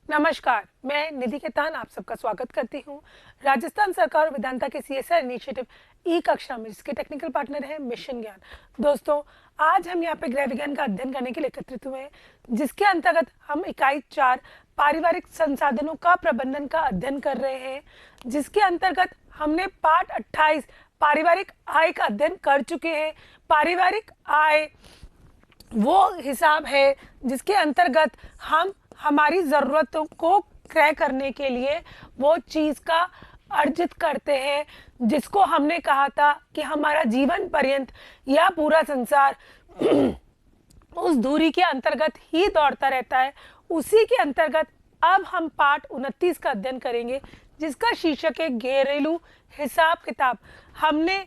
नमस्कार, मैं निधि केतान आप सबका स्वागत करती हूँ। राजस्थान सरकार और वेदांता के सीएसआर इनिशिएटिव ई कक्षा में जिसके टेक्निकल पार्टनर हैं मिशन ज्ञान। दोस्तों, आज हम यहाँ पे गृह विज्ञान का अध्ययन करने के लिए एकत्रित हुए हैं, जिसके अंतर्गत हम इकाई 4 पारिवारिक संसाधनों का प्रबंधन का अध्ययन कर रहे हैं, जिसके अंतर्गत हमने पाठ 28 पारिवारिक आय का अध्ययन कर चुके हैं। पारिवारिक आय वो हिसाब है जिसके अंतर्गत हम हमारी ज़रूरतों को क्रय करने के लिए वो चीज़ का अर्जित करते हैं, जिसको हमने कहा था कि हमारा जीवन पर्यंत या पूरा संसार उस दूरी के अंतर्गत ही दौड़ता रहता है। उसी के अंतर्गत अब हम पाठ 29 का अध्ययन करेंगे, जिसका शीर्षक है घरेलू हिसाब किताब। हमने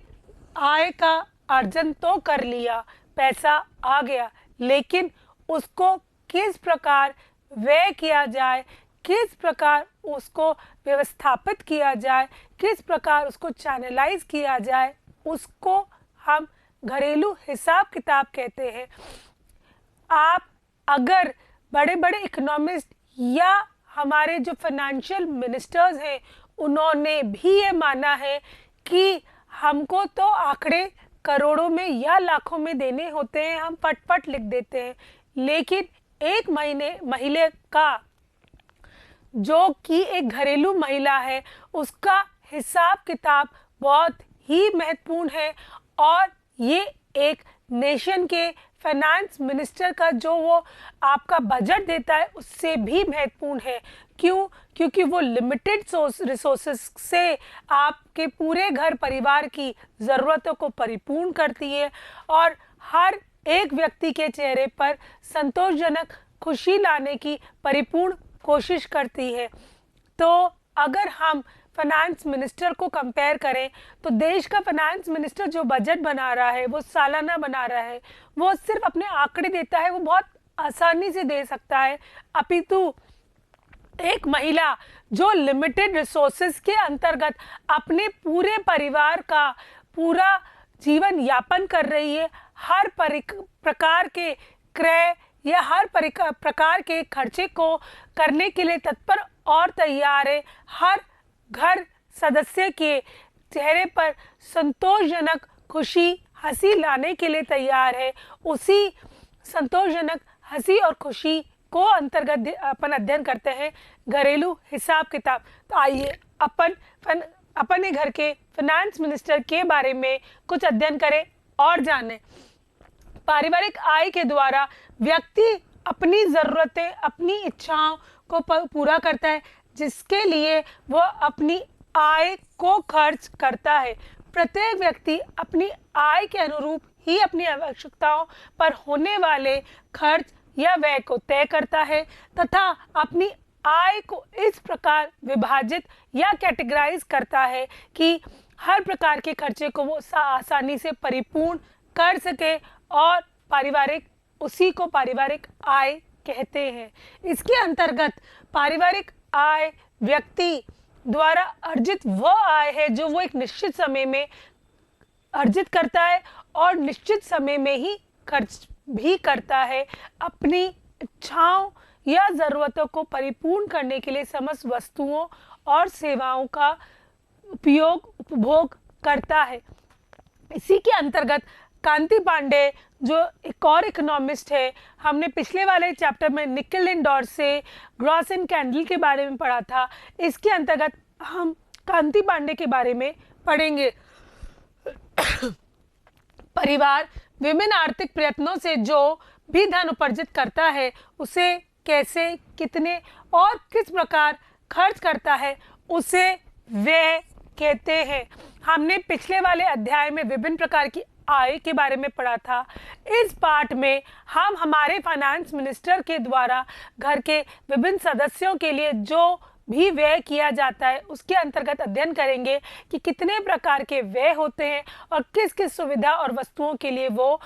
आय का अर्जन तो कर लिया, पैसा आ गया, लेकिन उसको किस प्रकार व्यय किया जाए, किस प्रकार उसको व्यवस्थापित किया जाए, किस प्रकार उसको चैनलाइज किया जाए, उसको हम घरेलू हिसाब किताब कहते हैं। आप अगर बड़े बड़े इकोनॉमिस्ट या हमारे जो फाइनेंशियल मिनिस्टर्स हैं, उन्होंने भी ये माना है कि हमको तो आंकड़े करोड़ों में या लाखों में देने होते हैं, हम फटफट लिख देते हैं, लेकिन एक महिला का जो कि एक घरेलू महिला है, उसका हिसाब किताब बहुत ही महत्वपूर्ण है। और ये एक नेशन के फाइनेंस मिनिस्टर का जो वो आपका बजट देता है, उससे भी महत्वपूर्ण है। क्यों? क्योंकि वो लिमिटेड रिसोर्सेस से आपके पूरे घर परिवार की ज़रूरतों को परिपूर्ण करती है और हर एक व्यक्ति के चेहरे पर संतोषजनक खुशी लाने की परिपूर्ण कोशिश करती है। तो अगर हम फाइनेंस मिनिस्टर को कंपेयर करें, तो देश का फाइनेंस मिनिस्टर जो बजट बना रहा है, वो सालाना बना रहा है, वो सिर्फ अपने आंकड़े देता है, वो बहुत आसानी से दे सकता है। अपितु एक महिला जो लिमिटेड रिसोर्सेज के अंतर्गत अपने पूरे परिवार का पूरा जीवन यापन कर रही है, हर प्रकार के क्रय या हर प्रकार के खर्चे को करने के लिए तत्पर और तैयार है, हर घर सदस्य के चेहरे पर संतोषजनक खुशी हंसी लाने के लिए तैयार है, उसी संतोषजनक हंसी और खुशी को अंतर्गत अपन अध्ययन करते हैं घरेलू हिसाब किताब। तो आइए अपने घर के फाइनेंस मिनिस्टर के बारे में कुछ अध्ययन करें और जानें। पारिवारिक आय के द्वारा व्यक्ति अपनी ज़रूरतें, अपनी इच्छाओं को पूरा करता है, जिसके लिए वह अपनी आय को खर्च करता है। प्रत्येक व्यक्ति अपनी आय के अनुरूप ही अपनी आवश्यकताओं पर होने वाले खर्च या व्यय को तय करता है तथा अपनी आय को इस प्रकार विभाजित या कैटेगराइज करता है कि हर प्रकार के खर्चे को वो आसानी से परिपूर्ण कर सके और उसी को पारिवारिक आय कहते हैं। इसके अंतर्गत पारिवारिक आय व्यक्ति द्वारा अर्जित वह आय है जो वो एक निश्चित समय में अर्जित करता है और निश्चित समय में ही खर्च भी करता है। अपनी इच्छाओं या ज़रूरतों को परिपूर्ण करने के लिए समस्त वस्तुओं और सेवाओं का उपभोग करता है। इसी के अंतर्गत कांति पांडे जो एक और इकोनॉमिस्ट है, हमने पिछले वाले चैप्टर में Nickel and Dorsey, Gross and Kendall के बारे में पढ़ा था। इसके अंतर्गत हम कांति पांडे के बारे में पढ़ेंगे। परिवार विभिन्न आर्थिक प्रयत्नों से जो भी धन उपार्जित करता है, उसे कैसे, कितने और किस प्रकार खर्च करता है, उसे व्यय कहते हैं। हमने पिछले वाले अध्याय में विभिन्न प्रकार की आय के बारे में पढ़ा था। इस पाठ में हम हमारे फाइनेंस मिनिस्टर के द्वारा घर के विभिन्न सदस्यों के लिए जो भी व्यय किया जाता है, उसके अंतर्गत अध्ययन करेंगे कि कितने प्रकार के व्यय होते हैं और किस किस सुविधा और वस्तुओं के लिए वो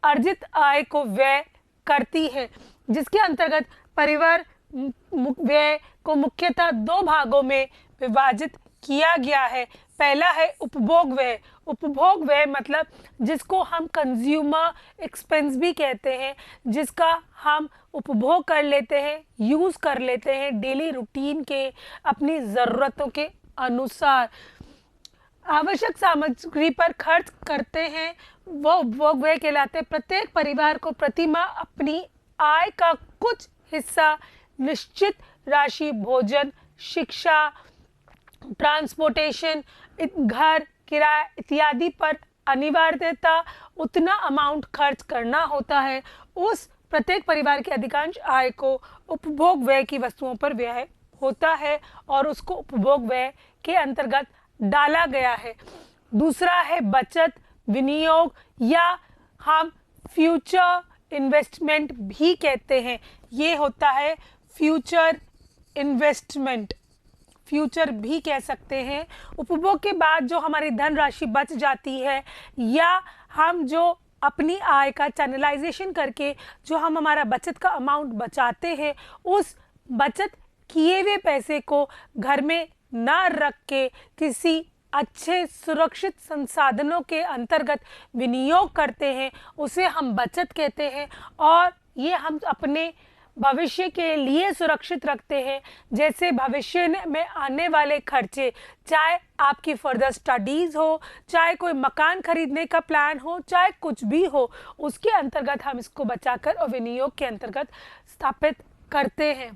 अर्जित आय को व्यय करती है। जिसके अंतर्गत परिवार व्यय को मुख्यतः 2 भागों में विभाजित किया गया है। पहला है उपभोग व्यय। उपभोग व्यय मतलब जिसको हम कंज्यूमर एक्सपेंस भी कहते हैं, जिसका हम उपभोग कर लेते हैं, यूज़ कर लेते हैं डेली रूटीन के, अपनी ज़रूरतों के अनुसार आवश्यक सामग्री पर खर्च करते हैं, वो उपभोग व्यय कहलाते हैं। प्रत्येक परिवार को प्रति माह अपनी आय का कुछ हिस्सा निश्चित राशि भोजन, शिक्षा, ट्रांसपोर्टेशन, घर किराया इत्यादि पर अनिवार्यता उतना अमाउंट खर्च करना होता है। उस प्रत्येक परिवार की अधिकांश आय को उपभोग व्यय की वस्तुओं पर व्यय होता है और उसको उपभोग व्यय के अंतर्गत डाला गया है। दूसरा है बचत, विनियोग या हम फ्यूचर इन्वेस्टमेंट भी कहते हैं। ये होता है फ्यूचर इन्वेस्टमेंट, फ्यूचर भी कह सकते हैं। उपभोग के बाद जो हमारी धनराशि बच जाती है या हम जो अपनी आय का चैनलाइजेशन करके जो हम हमारा बचत का अमाउंट बचाते हैं, उस बचत किए हुए पैसे को घर में ना रख के किसी अच्छे सुरक्षित संसाधनों के अंतर्गत विनियोग करते हैं, उसे हम बचत कहते हैं। और ये हम अपने भविष्य के लिए सुरक्षित रखते हैं, जैसे भविष्य में आने वाले खर्चे, चाहे आपकी फर्दर स्टडीज़ हो, चाहे कोई मकान खरीदने का प्लान हो, चाहे कुछ भी हो, उसके अंतर्गत हम इसको बचाकर और विनियोग के अंतर्गत स्थापित करते हैं।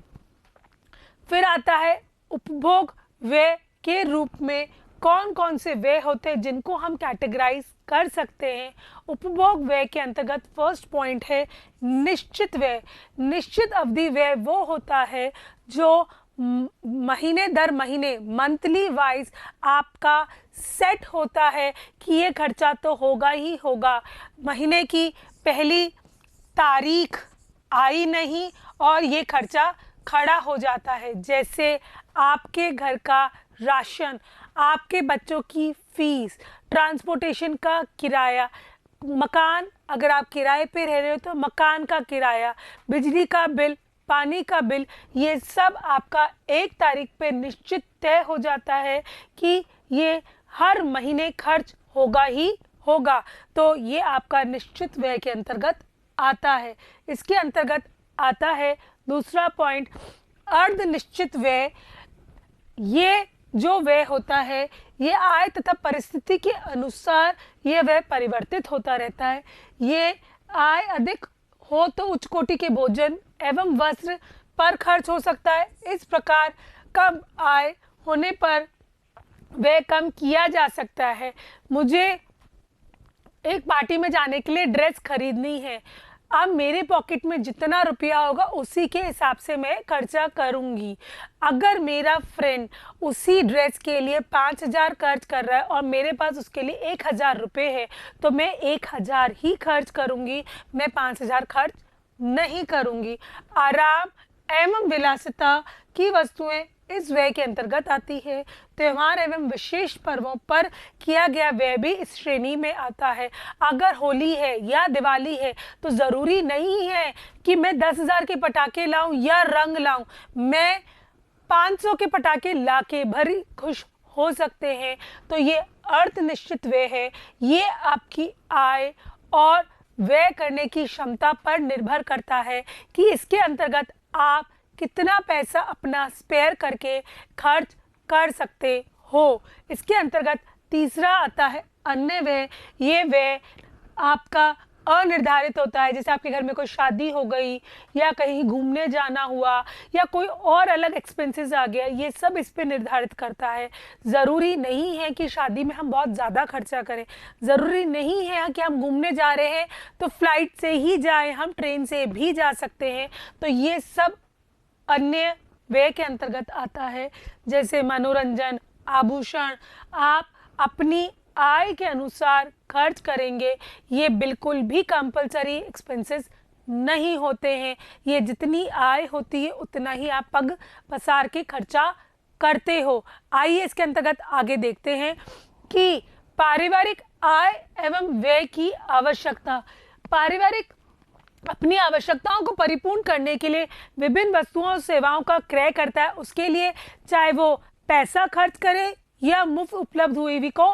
फिर आता है उपभोग व्यय के रूप में कौन कौन से व्यय होते हैं जिनको हम कैटेगराइज कर सकते हैं। उपभोग व्यय के अंतर्गत फर्स्ट पॉइंट है निश्चित व्यय। निश्चित अवधि व्यय वो होता है जो महीने दर महीने, मंथली वाइज आपका सेट होता है कि ये खर्चा तो होगा ही होगा। महीने की पहली तारीख आई नहीं और ये खर्चा खड़ा हो जाता है, जैसे आपके घर का राशन, आपके बच्चों की फीस, ट्रांसपोर्टेशन का किराया, मकान अगर आप किराए पे रह रहे हो तो मकान का किराया, बिजली का बिल, पानी का बिल, ये सब आपका 1 तारीख पे निश्चित तय हो जाता है कि ये हर महीने खर्च होगा ही होगा। तो ये आपका निश्चित व्यय के अंतर्गत आता है। इसके अंतर्गत आता है दूसरा पॉइंट अर्ध निश्चित व्यय। ये जो व्यय होता है ये आय तथा परिस्थिति के अनुसार ये व्यय परिवर्तित होता रहता है। ये आय अधिक हो तो उच्च कोटि के भोजन एवं वस्त्र पर खर्च हो सकता है। इस प्रकार कम आय होने पर व्यय कम किया जा सकता है। मुझे एक पार्टी में जाने के लिए ड्रेस खरीदनी है, अब मेरे पॉकेट में जितना रुपया होगा उसी के हिसाब से मैं खर्चा करूंगी। अगर मेरा फ्रेंड उसी ड्रेस के लिए 5,000 खर्च कर रहा है और मेरे पास उसके लिए 1,000 रुपये है तो मैं 1,000 ही खर्च करूंगी, मैं 5,000 खर्च नहीं करूंगी। आराम एवं विलासिता की वस्तुएं इस व्यय के अंतर्गत आती है। त्यौहार एवं विशेष पर्वों पर किया गया व्यय भी इस श्रेणी में आता है। अगर होली है या दिवाली है तो ज़रूरी नहीं है कि मैं 10,000 के पटाखे लाऊं या रंग लाऊं, मैं 500 के पटाखे लाके भरी खुश हो सकते हैं। तो ये अर्थ निश्चित व्यय है। ये आपकी आय और व्यय करने की क्षमता पर निर्भर करता है कि इसके अंतर्गत आप कितना पैसा अपना स्पेयर करके खर्च कर सकते हो। इसके अंतर्गत तीसरा आता है अन्य व्यय। ये व्यय आपका अनिर्धारित होता है, जैसे आपके घर में कोई शादी हो गई या कहीं घूमने जाना हुआ या कोई और अलग एक्सपेंसेस आ गया, ये सब इस पे निर्धारित करता है। ज़रूरी नहीं है कि शादी में हम बहुत ज़्यादा खर्चा करें, ज़रूरी नहीं है कि हम घूमने जा रहे हैं तो फ्लाइट से ही जाएं, हम ट्रेन से भी जा सकते हैं। तो ये सब अन्य व्यय के अंतर्गत आता है। जैसे मनोरंजन, आभूषण आप अपनी आय के अनुसार खर्च करेंगे, ये बिल्कुल भी कंपलसरी एक्सपेंसेस नहीं होते हैं। ये जितनी आय होती है उतना ही आप पग पसार के खर्चा करते हो। आइए इसके अंतर्गत आगे देखते हैं कि पारिवारिक आय एवं व्यय की आवश्यकता। पारिवारिक अपनी आवश्यकताओं को परिपूर्ण करने के लिए विभिन्न वस्तुओं और सेवाओं का क्रय करता है। उसके लिए चाहे वो पैसा खर्च करे या मुफ्त उपलब्ध हुई हुई को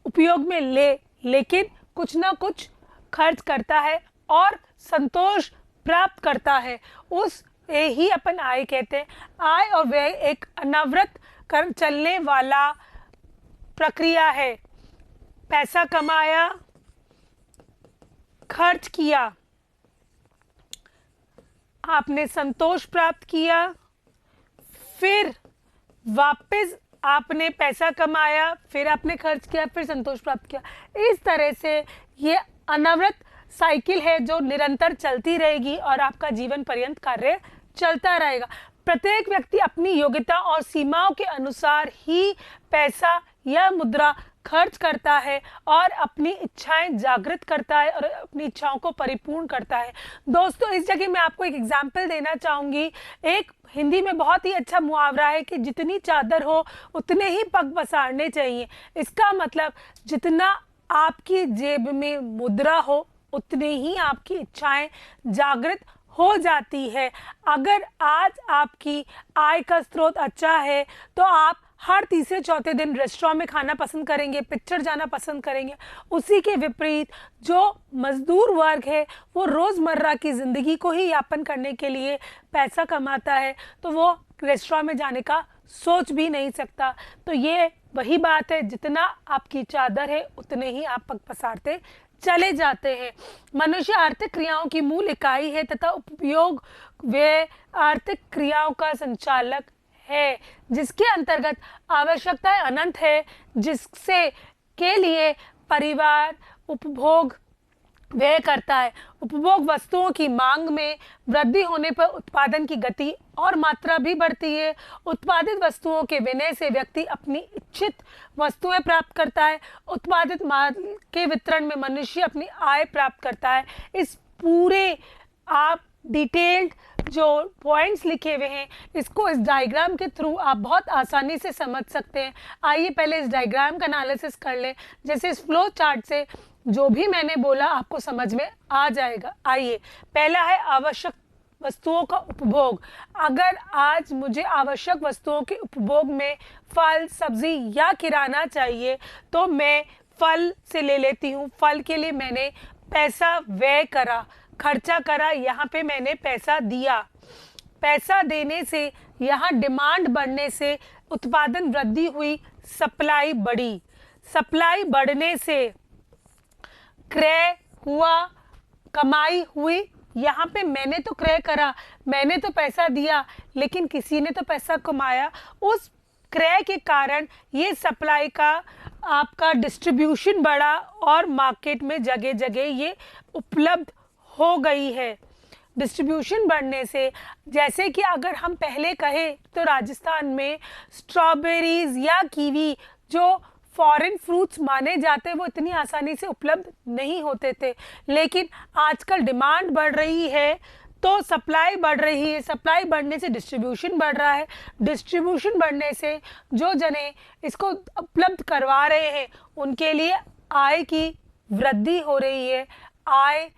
उपयोग में ले, लेकिन कुछ ना कुछ खर्च करता है और संतोष प्राप्त करता है, उस ही अपन आय कहते हैं। आय और व्यय एक अनवरत कर चलने वाला प्रक्रिया है। पैसा कमाया, खर्च किया, आपने संतोष प्राप्त किया, फिर वापस आपने पैसा कमाया, फिर आपने खर्च किया, फिर संतोष प्राप्त किया। इस तरह से ये अनवरत साइकिल है जो निरंतर चलती रहेगी और आपका जीवन पर्यंत कार्य चलता रहेगा। प्रत्येक व्यक्ति अपनी योग्यता और सीमाओं के अनुसार ही पैसा या मुद्रा खर्च करता है और अपनी इच्छाएं जागृत करता है और अपनी इच्छाओं को परिपूर्ण करता है। दोस्तों, इस जगह मैं आपको एक एग्जाम्पल देना चाहूँगी। एक हिंदी में बहुत ही अच्छा मुहावरा है कि जितनी चादर हो उतने ही पग पसारने चाहिए। इसका मतलब जितना आपकी जेब में मुद्रा हो उतने ही आपकी इच्छाएं जागृत हो जाती है। अगर आज आपकी आय का स्रोत अच्छा है तो आप हर तीसरे चौथे दिन रेस्टोरेंट में खाना पसंद करेंगे, पिक्चर जाना पसंद करेंगे। उसी के विपरीत जो मजदूर वर्ग है वो रोज़मर्रा की ज़िंदगी को ही यापन करने के लिए पैसा कमाता है, तो वो रेस्टोरेंट में जाने का सोच भी नहीं सकता। तो ये वही बात है, जितना आपकी चादर है उतने ही आप पग पसारते चले जाते हैं। मनुष्य आर्थिक क्रियाओं की मूल इकाई है तथा उपयोग व्यय आर्थिक क्रियाओं का संचालक है, जिसके अंतर्गत आवश्यकताएं अनंत है, जिससे के लिए परिवार उपभोग व्यय करता है। उपभोग वस्तुओं की मांग में वृद्धि होने पर उत्पादन की गति और मात्रा भी बढ़ती है। उत्पादित वस्तुओं के विनय से व्यक्ति अपनी इच्छित वस्तुएं प्राप्त करता है। उत्पादित माल के वितरण में मनुष्य अपनी आय प्राप्त करता है। इस पूरे आप डिटेल्ड जो पॉइंट्स लिखे हुए हैं इसको इस डायग्राम के थ्रू आप बहुत आसानी से समझ सकते हैं। आइए पहले इस डायग्राम का एनालिसिस कर लें। जैसे इस फ्लो चार्ट से जो भी मैंने बोला आपको समझ में आ जाएगा। आइए, पहला है आवश्यक वस्तुओं का उपभोग। अगर आज मुझे आवश्यक वस्तुओं के उपभोग में फल, सब्जी या किराना चाहिए तो मैं फल से ले लेती हूँ। फल के लिए मैंने पैसा व्यय करा, खर्चा करा, यहाँ पे मैंने पैसा दिया। पैसा देने से यहाँ डिमांड बढ़ने से उत्पादन वृद्धि हुई, सप्लाई बढ़ी। सप्लाई बढ़ने से क्रय हुआ, कमाई हुई। यहाँ पे मैंने तो क्रय करा, मैंने तो पैसा दिया, लेकिन किसी ने तो पैसा कमाया। उस क्रय के कारण ये सप्लाई का आपका डिस्ट्रीब्यूशन बढ़ा और मार्केट में जगह जगह ये उपलब्ध हो गई है। डिस्ट्रीब्यूशन बढ़ने से, जैसे कि अगर हम पहले कहें तो राजस्थान में स्ट्रॉबेरीज या कीवी जो फॉरेन फ्रूट्स माने जाते वो इतनी आसानी से उपलब्ध नहीं होते थे, लेकिन आजकल डिमांड बढ़ रही है तो सप्लाई बढ़ रही है। सप्लाई बढ़ने से डिस्ट्रीब्यूशन बढ़ रहा है। डिस्ट्रीब्यूशन बढ़ने से जो जने इसको उपलब्ध करवा रहे हैं उनके लिए आय की वृद्धि हो रही है, आय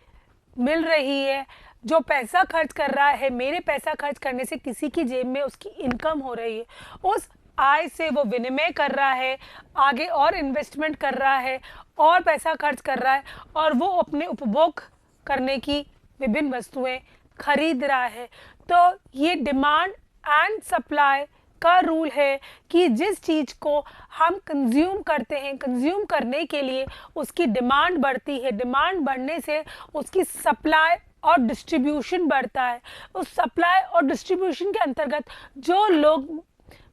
मिल रही है। जो पैसा खर्च कर रहा है, मेरे पैसा खर्च करने से किसी की जेब में उसकी इनकम हो रही है, उस आय से वो विनिमय कर रहा है, आगे और इन्वेस्टमेंट कर रहा है और पैसा खर्च कर रहा है और वो अपने उपभोग करने की विभिन्न वस्तुएं खरीद रहा है। तो ये डिमांड एंड सप्लाई का रूल है कि जिस चीज़ को हम कंज्यूम करते हैं, कंज्यूम करने के लिए उसकी डिमांड बढ़ती है। डिमांड बढ़ने से उसकी सप्लाई और डिस्ट्रीब्यूशन बढ़ता है। उस सप्लाई और डिस्ट्रीब्यूशन के अंतर्गत जो लोग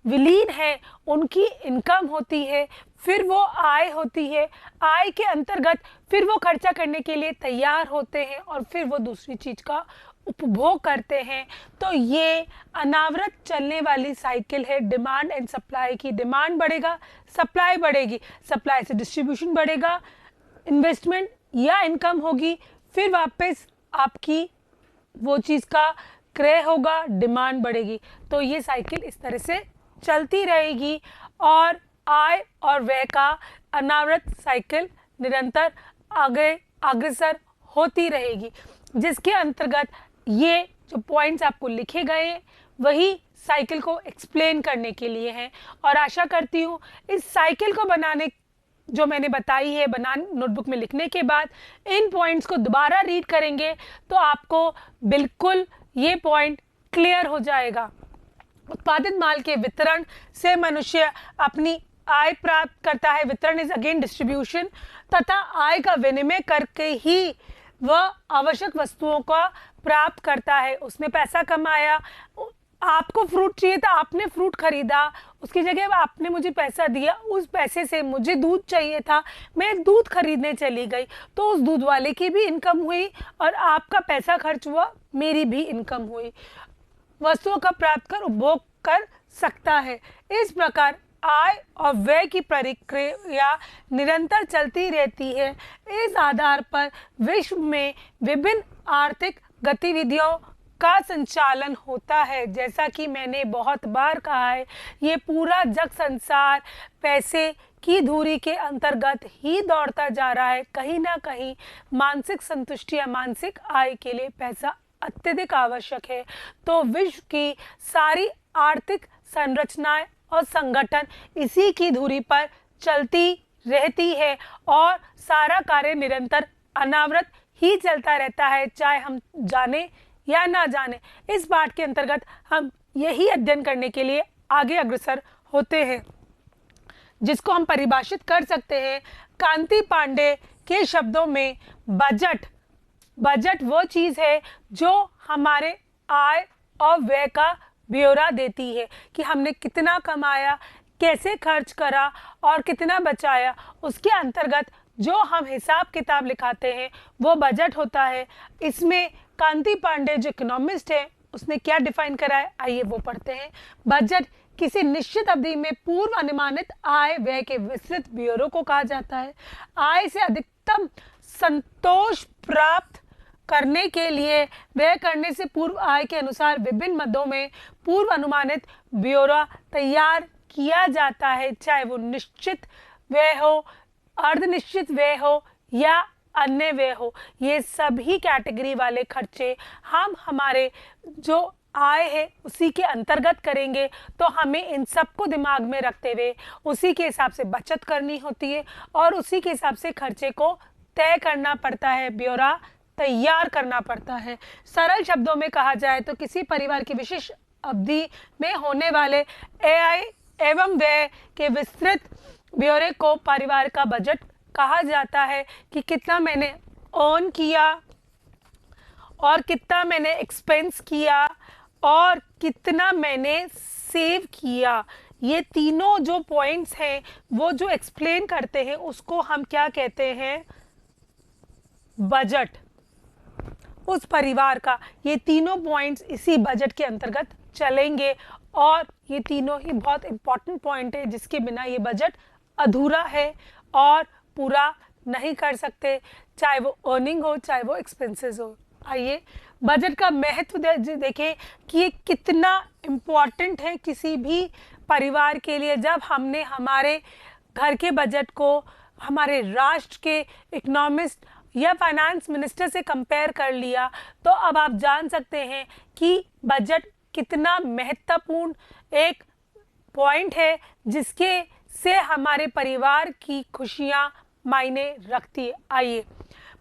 विलीन है उनकी इनकम होती है, फिर वो आय होती है। आय के अंतर्गत फिर वो खर्चा करने के लिए तैयार होते हैं और फिर वो दूसरी चीज़ का उपभोग करते हैं। तो ये अनावरत चलने वाली साइकिल है डिमांड एंड सप्लाई की। डिमांड बढ़ेगा, सप्लाई बढ़ेगी, सप्लाई से डिस्ट्रीब्यूशन बढ़ेगा, इन्वेस्टमेंट या इनकम होगी, फिर वापस आपकी वो चीज़ का क्रय होगा, डिमांड बढ़ेगी। तो ये साइकिल इस तरह से चलती रहेगी और आय और व्यय का अनावरत साइकिल निरंतर आगे अग्रसर होती रहेगी, जिसके अंतर्गत ये जो पॉइंट्स आपको लिखे गए वही साइकिल को एक्सप्लेन करने के लिए है। और आशा करती हूँ इस साइकिल को बनाने जो मैंने बताई है नोटबुक में लिखने के बाद इन पॉइंट्स को दोबारा रीड करेंगे तो आपको बिल्कुल ये पॉइंट क्लियर हो जाएगा। उत्पादित माल के वितरण से मनुष्य अपनी आय प्राप्त करता है। वितरण इज अगेन डिस्ट्रीब्यूशन, तथा आय का विनिमय करके ही वह आवश्यक वस्तुओं का प्राप्त करता है। उसने पैसा कमाया, आपको फ्रूट चाहिए था, आपने फ्रूट खरीदा, उसकी जगह आपने मुझे पैसा दिया, उस पैसे से मुझे दूध चाहिए था, मैं दूध खरीदने चली गई, तो उस दूध वाले की भी इनकम हुई और आपका पैसा खर्च हुआ, मेरी भी इनकम हुई। वस्तुओं का प्राप्त कर उपभोग कर सकता है। इस प्रकार आय और व्यय की प्रक्रिया निरंतर चलती रहती है। इस आधार पर विश्व में विभिन्न आर्थिक गतिविधियों का संचालन होता है। जैसा कि मैंने बहुत बार कहा है, ये पूरा जग संसार पैसे की धुरी के अंतर्गत ही दौड़ता जा रहा है। कहीं ना कहीं मानसिक संतुष्टि या मानसिक आय के लिए पैसा अत्यधिक आवश्यक है। तो विश्व की सारी आर्थिक संरचनाएं और संगठन इसी की धुरी पर चलती रहती है और सारा कार्य निरंतर अनावरत ही चलता रहता है, चाहे हम जाने या ना जाने। इस पाठ के अंतर्गत हम यही अध्ययन करने के लिए आगे अग्रसर होते हैं, जिसको हम परिभाषित कर सकते हैं कांति पांडे के शब्दों में बजट। बजट वो चीज़ है जो हमारे आय और व्यय का ब्यौरा देती है कि हमने कितना कमाया, कैसे खर्च करा और कितना बचाया। उसके अंतर्गत जो हम हिसाब किताब लिखाते हैं वो बजट होता है। इसमें कांति पांडे जो इकोनॉमिस्ट है उसने क्या डिफाइन करा है, आइए वो पढ़ते हैं। बजट किसी निश्चित अवधि में पूर्व अनुमानित आय व्यय के विस्तृत ब्यौरे को कहा जाता है। आय से अधिकतम संतोष प्राप्त करने के लिए व्यय करने से पूर्व आय के अनुसार विभिन्न मदों में पूर्व अनुमानित ब्यौरा तैयार किया जाता है, चाहे वो निश्चित व्यय हो, अर्धनिश्चित व्यय हो या अन्य व्यय हो। ये सभी कैटेगरी वाले खर्चे हम हमारे जो आय है उसी के अंतर्गत करेंगे। तो हमें इन सबको दिमाग में रखते हुए उसी के हिसाब से बचत करनी होती है और उसी के हिसाब से खर्चे को तय करना पड़ता है, ब्यौरा तैयार करना पड़ता है। सरल शब्दों में कहा जाए तो किसी परिवार की विशेष अवधि में होने वाले आय एवं व्यय के विस्तृत ब्यौरे को परिवार का बजट कहा जाता है कि कितना मैंने अर्न किया और कितना मैंने एक्सपेंस किया और कितना मैंने सेव किया। ये तीनों जो पॉइंट्स हैं वो जो एक्सप्लेन करते हैं उसको हम क्या कहते हैं, बजट। उस परिवार का ये तीनों पॉइंट्स इसी बजट के अंतर्गत चलेंगे और ये तीनों ही बहुत इंपॉर्टेंट पॉइंट है जिसके बिना ये बजट अधूरा है और पूरा नहीं कर सकते, चाहे वो अर्निंग हो चाहे वो एक्सपेंसेस हो। आइए बजट का महत्व देखें कि ये कितना इम्पॉर्टेंट है किसी भी परिवार के लिए। जब हमने हमारे घर के बजट को हमारे राष्ट्र के इकोनॉमिस्ट या फाइनेंस मिनिस्टर से कंपेयर कर लिया तो अब आप जान सकते हैं कि बजट कितना महत्वपूर्ण एक पॉइंट है जिसके से हमारे परिवार की खुशियां मायने रखती है। आइए,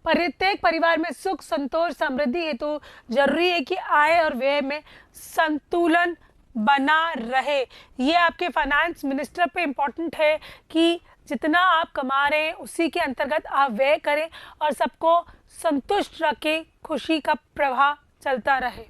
प्रत्येक परिवार में सुख संतोष समृद्धि हेतु जरूरी है कि आय और व्यय में संतुलन बना रहे। ये आपके फाइनेंस मिनिस्टर पे इम्पोर्टेंट है कि जितना आप कमा रहे हैं उसी के अंतर्गत आप व्यय करें और सबको संतुष्ट रखें, खुशी का प्रवाह चलता रहे।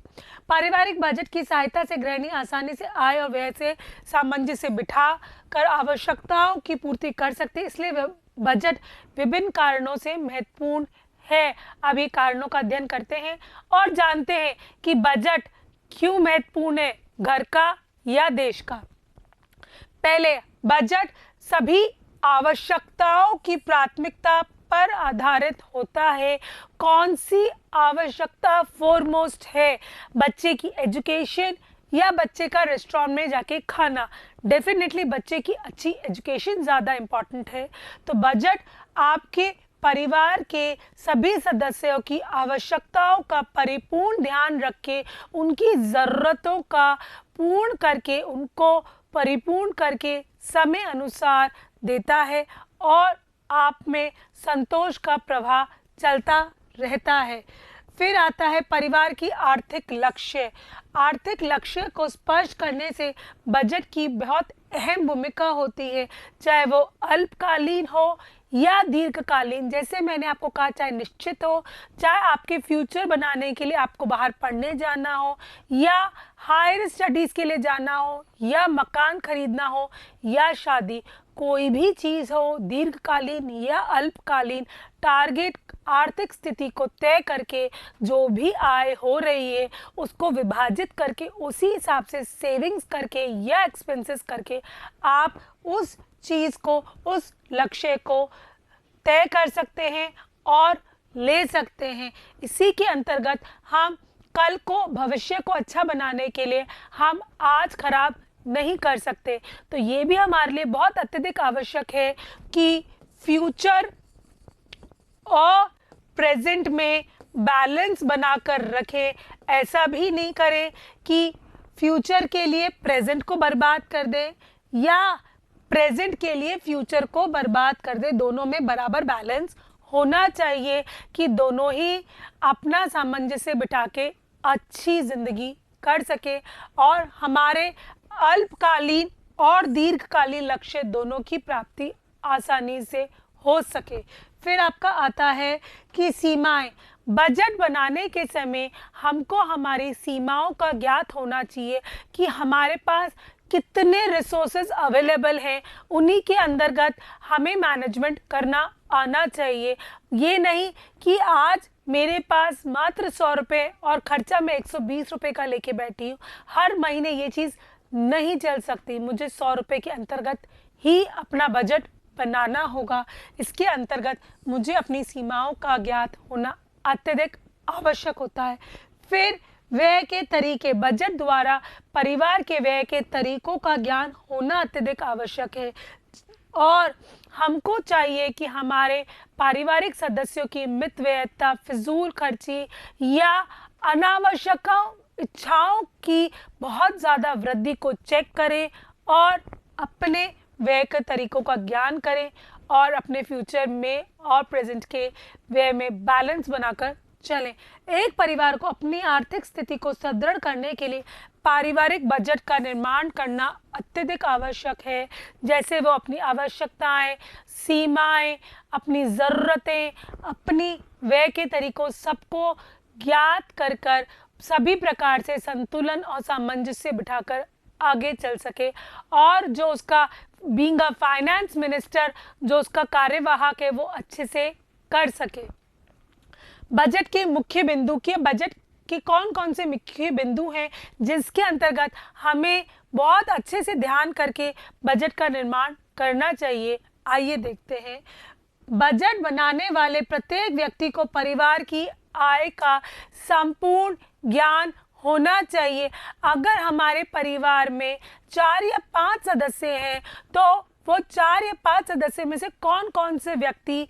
पारिवारिक बजट की सहायता से गृहिणी आसानी से आय और व्यय से सामंजस्य बिठा कर आवश्यकताओं की पूर्ति कर सकते हैं। इसलिए बजट विभिन्न कारणों से महत्वपूर्ण है। अभी कारणों का अध्ययन करते हैं और जानते हैं कि बजट क्यों महत्वपूर्ण है, घर का या देश का। पहले, बजट सभी आवश्यकताओं की प्राथमिकता पर आधारित होता है। कौन सी आवश्यकता फोरमोस्ट है, बच्चे की एजुकेशन या बच्चे का रेस्टोरेंट में जाके खाना? डेफिनेटली बच्चे की अच्छी एजुकेशन ज़्यादा इम्पॉर्टेंट है। तो बजट आपके परिवार के सभी सदस्यों की आवश्यकताओं का परिपूर्ण ध्यान रख के उनकी ज़रूरतों का पूर्ण करके उनको परिपूर्ण करके समय अनुसार देता है और आप में संतोष का प्रवाह चलता रहता है। फिर आता है परिवार की आर्थिक लक्ष्य। आर्थिक लक्ष्य को स्पष्ट करने से बजट की बहुत अहम भूमिका होती है, चाहे वो अल्पकालीन हो या दीर्घकालीन। जैसे मैंने आपको कहा, चाहे निश्चित हो, चाहे आपके फ्यूचर बनाने के लिए आपको बाहर पढ़ने जाना हो या हायर स्टडीज़ के लिए जाना हो या मकान खरीदना हो या शादी, कोई भी चीज़ हो, दीर्घकालीन या अल्पकालीन, टारगेट आर्थिक स्थिति को तय करके जो भी आय हो रही है उसको विभाजित करके उसी हिसाब से सेविंग्स करके या एक्सपेंसेस करके आप उस चीज़ को, उस लक्ष्य को तय कर सकते हैं और ले सकते हैं। इसी के अंतर्गत हम कल को, भविष्य को अच्छा बनाने के लिए हम आज खराब नहीं कर सकते। तो ये भी हमारे लिए बहुत अत्यधिक आवश्यक है कि फ्यूचर और प्रेजेंट में बैलेंस बनाकर रखें। ऐसा भी नहीं करें कि फ्यूचर के लिए प्रेजेंट को बर्बाद कर दें या प्रेजेंट के लिए फ्यूचर को बर्बाद कर दें। दोनों में बराबर बैलेंस होना चाहिए कि दोनों ही अपना सामंजस्य बिठा के अच्छी ज़िंदगी कर सके और हमारे अल्पकालीन और दीर्घकालीन लक्ष्य दोनों की प्राप्ति आसानी से हो सके। फिर आपका आता है कि सीमाएं। बजट बनाने के समय हमको हमारी सीमाओं का ज्ञात होना चाहिए कि हमारे पास कितने रिसोर्सेज अवेलेबल हैं, उन्हीं के अंतर्गत हमें मैनेजमेंट करना आना चाहिए। ये नहीं कि आज मेरे पास मात्र 100 रुपये और खर्चा मैं 120 रुपये का लेके बैठी हूँ। हर महीने ये चीज़ नहीं चल सकती। मुझे 100 रुपये के अंतर्गत ही अपना बजट बनाना होगा। इसके अंतर्गत मुझे अपनी सीमाओं का ज्ञात होना अत्यधिक आवश्यक होता है। फिर व्यय के तरीके। बजट द्वारा परिवार के व्यय के तरीकों का ज्ञान होना अत्यधिक आवश्यक है और हमको चाहिए कि हमारे पारिवारिक सदस्यों की मितव्ययता, फिजूल खर्ची या अनावश्यक इच्छाओं की बहुत ज़्यादा वृद्धि को चेक करें और अपने व्यय के तरीकों का ज्ञान करें और अपने फ्यूचर में और प्रेजेंट के व्यय में बैलेंस बनाकर चलें। एक परिवार को अपनी आर्थिक स्थिति को सुदृढ़ करने के लिए पारिवारिक बजट का निर्माण करना अत्यधिक आवश्यक है। जैसे वो अपनी आवश्यकताएं, सीमाएं, अपनी ज़रूरतें, अपनी व्यय के तरीकों सबको ज्ञात कर कर सभी प्रकार से संतुलन और सामंजस्य बिठाकर आगे चल सके और जो उसका बीइंग अ फाइनेंस मिनिस्टर जो उसका कार्यवाहक है वो अच्छे से कर सके। बजट के मुख्य बिंदु के बजट के कौन कौन से मुख्य बिंदु हैं जिसके अंतर्गत हमें बहुत अच्छे से ध्यान करके बजट का निर्माण करना चाहिए, आइए देखते हैं। बजट बनाने वाले प्रत्येक व्यक्ति को परिवार की आय का संपूर्ण ज्ञान होना चाहिए। अगर हमारे परिवार में 4 या 5 सदस्य हैं तो वो 4 या 5 सदस्य में से कौन कौन से व्यक्ति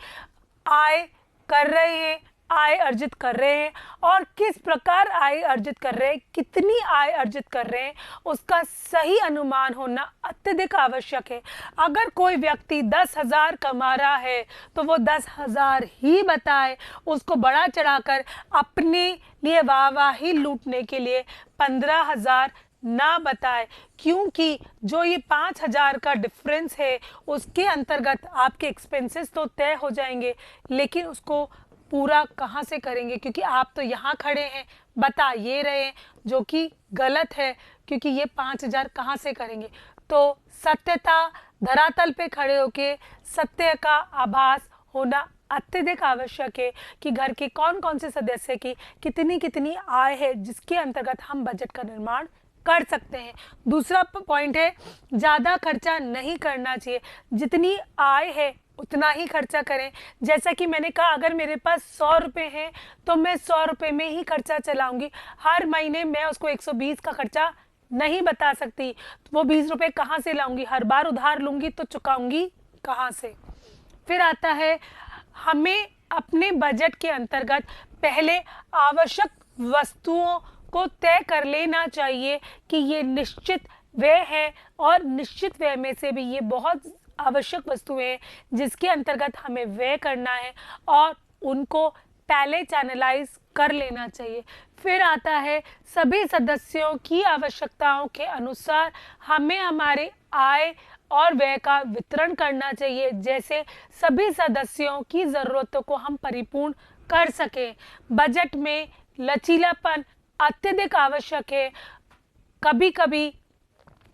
आय कर रहे हैं, आय अर्जित कर रहे हैं और किस प्रकार आय अर्जित कर रहे हैं, कितनी आय अर्जित कर रहे हैं, उसका सही अनुमान होना अत्यधिक आवश्यक है। अगर कोई व्यक्ति 10,000 कमा रहा है तो वो 10,000 ही बताए, उसको बढ़ा चढ़ाकर अपने लिए वाहवाही लूटने के लिए 15,000 ना बताए, क्योंकि जो ये 5,000 का डिफरेंस है उसके अंतर्गत आपके एक्सपेंसेस तो तय हो जाएंगे, लेकिन उसको पूरा कहाँ से करेंगे, क्योंकि आप तो यहाँ खड़े हैं बता ये रहे हैं, जो कि गलत है, क्योंकि ये 5,000 कहाँ से करेंगे। तो सत्यता, धरातल पे खड़े होके सत्य का आभास होना अत्यधिक आवश्यक है कि घर के कौन कौन से सदस्य की कितनी कितनी आय है जिसके अंतर्गत हम बजट का निर्माण कर सकते हैं। दूसरा पॉइंट है, ज़्यादा खर्चा नहीं करना चाहिए। जितनी आय है उतना ही खर्चा करें। जैसा कि मैंने कहा, अगर मेरे पास 100 रुपये हैं तो मैं 100 रुपये में ही खर्चा चलाऊंगी। हर महीने मैं उसको 120 का खर्चा नहीं बता सकती। तो वो 20 रुपये कहाँ से लाऊंगी? हर बार उधार लूंगी तो चुकाऊंगी कहाँ से? फिर आता है हमें अपने बजट के अंतर्गत पहले आवश्यक वस्तुओं को तय कर लेना चाहिए कि ये निश्चित व्यय है और निश्चित व्यय में से भी ये बहुत आवश्यक वस्तुएं हैं जिसके अंतर्गत हमें व्यय करना है और उनको पहले चैनलाइज कर लेना चाहिए। फिर आता है सभी सदस्यों की आवश्यकताओं के अनुसार हमें हमारे आय और व्यय का वितरण करना चाहिए, जैसे सभी सदस्यों की ज़रूरतों को हम परिपूर्ण कर सकें। बजट में लचीलापन अत्यधिक आवश्यक है। कभी कभी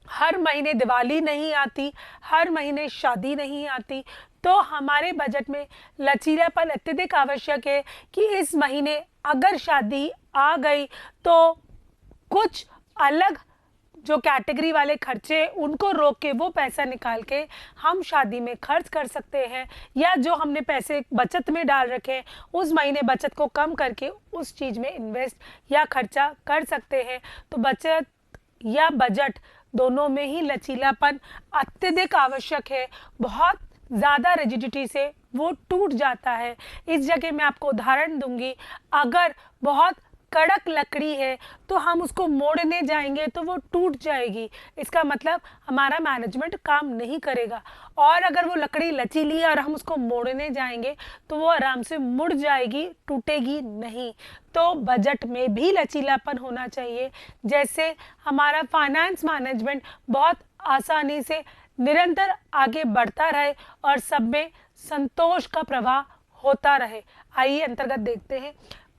हर महीने दिवाली नहीं आती, हर महीने शादी नहीं आती, तो हमारे बजट में लचीलापन अत्यधिक आवश्यक है कि इस महीने अगर शादी आ गई तो कुछ अलग जो कैटेगरी वाले खर्चे उनको रोक के वो पैसा निकाल के हम शादी में खर्च कर सकते हैं, या जो हमने पैसे बचत में डाल रखे हैं उस महीने बचत को कम करके उस चीज़ में इन्वेस्ट या खर्चा कर सकते हैं। तो बचत या बजट दोनों में ही लचीलापन अत्यधिक आवश्यक है। बहुत ज़्यादा रिजिडिटी से वो टूट जाता है। इस जगह मैं आपको उदाहरण दूंगी, अगर बहुत कड़क लकड़ी है तो हम उसको मोड़ने जाएंगे तो वो टूट जाएगी, इसका मतलब हमारा मैनेजमेंट काम नहीं करेगा। और अगर वो लकड़ी लचीली है और हम उसको मोड़ने जाएंगे तो वो आराम से मुड़ जाएगी, टूटेगी नहीं। तो बजट में भी लचीलापन होना चाहिए, जैसे हमारा फाइनेंस मैनेजमेंट बहुत आसानी से निरंतर आगे बढ़ता रहे और सब में संतोष का प्रवाह होता रहे। आइए अंतर्गत देखते हैं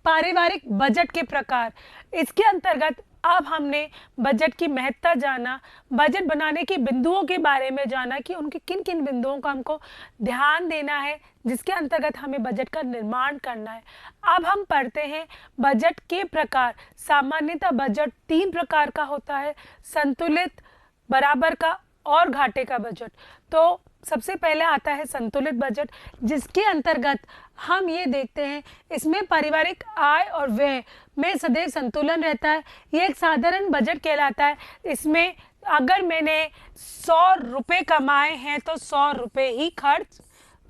पारिवारिक बजट के प्रकार। इसके अंतर्गत अब हमने बजट की महत्ता जाना, बजट बनाने के बिंदुओं के बारे में जाना कि उनके किन किन बिंदुओं का हमको ध्यान देना है जिसके अंतर्गत हमें बजट का निर्माण करना है। अब हम पढ़ते हैं बजट के प्रकार। सामान्यतः बजट 3 प्रकार का होता है, संतुलित, बराबर का और घाटे का बजट। तो सबसे पहले आता है संतुलित बजट, जिसके अंतर्गत हम ये देखते हैं इसमें पारिवारिक आय और व्यय में सदैव संतुलन रहता है। ये एक साधारण बजट कहलाता है। इसमें अगर मैंने 100 रुपये कमाए हैं तो 100 रुपये ही खर्च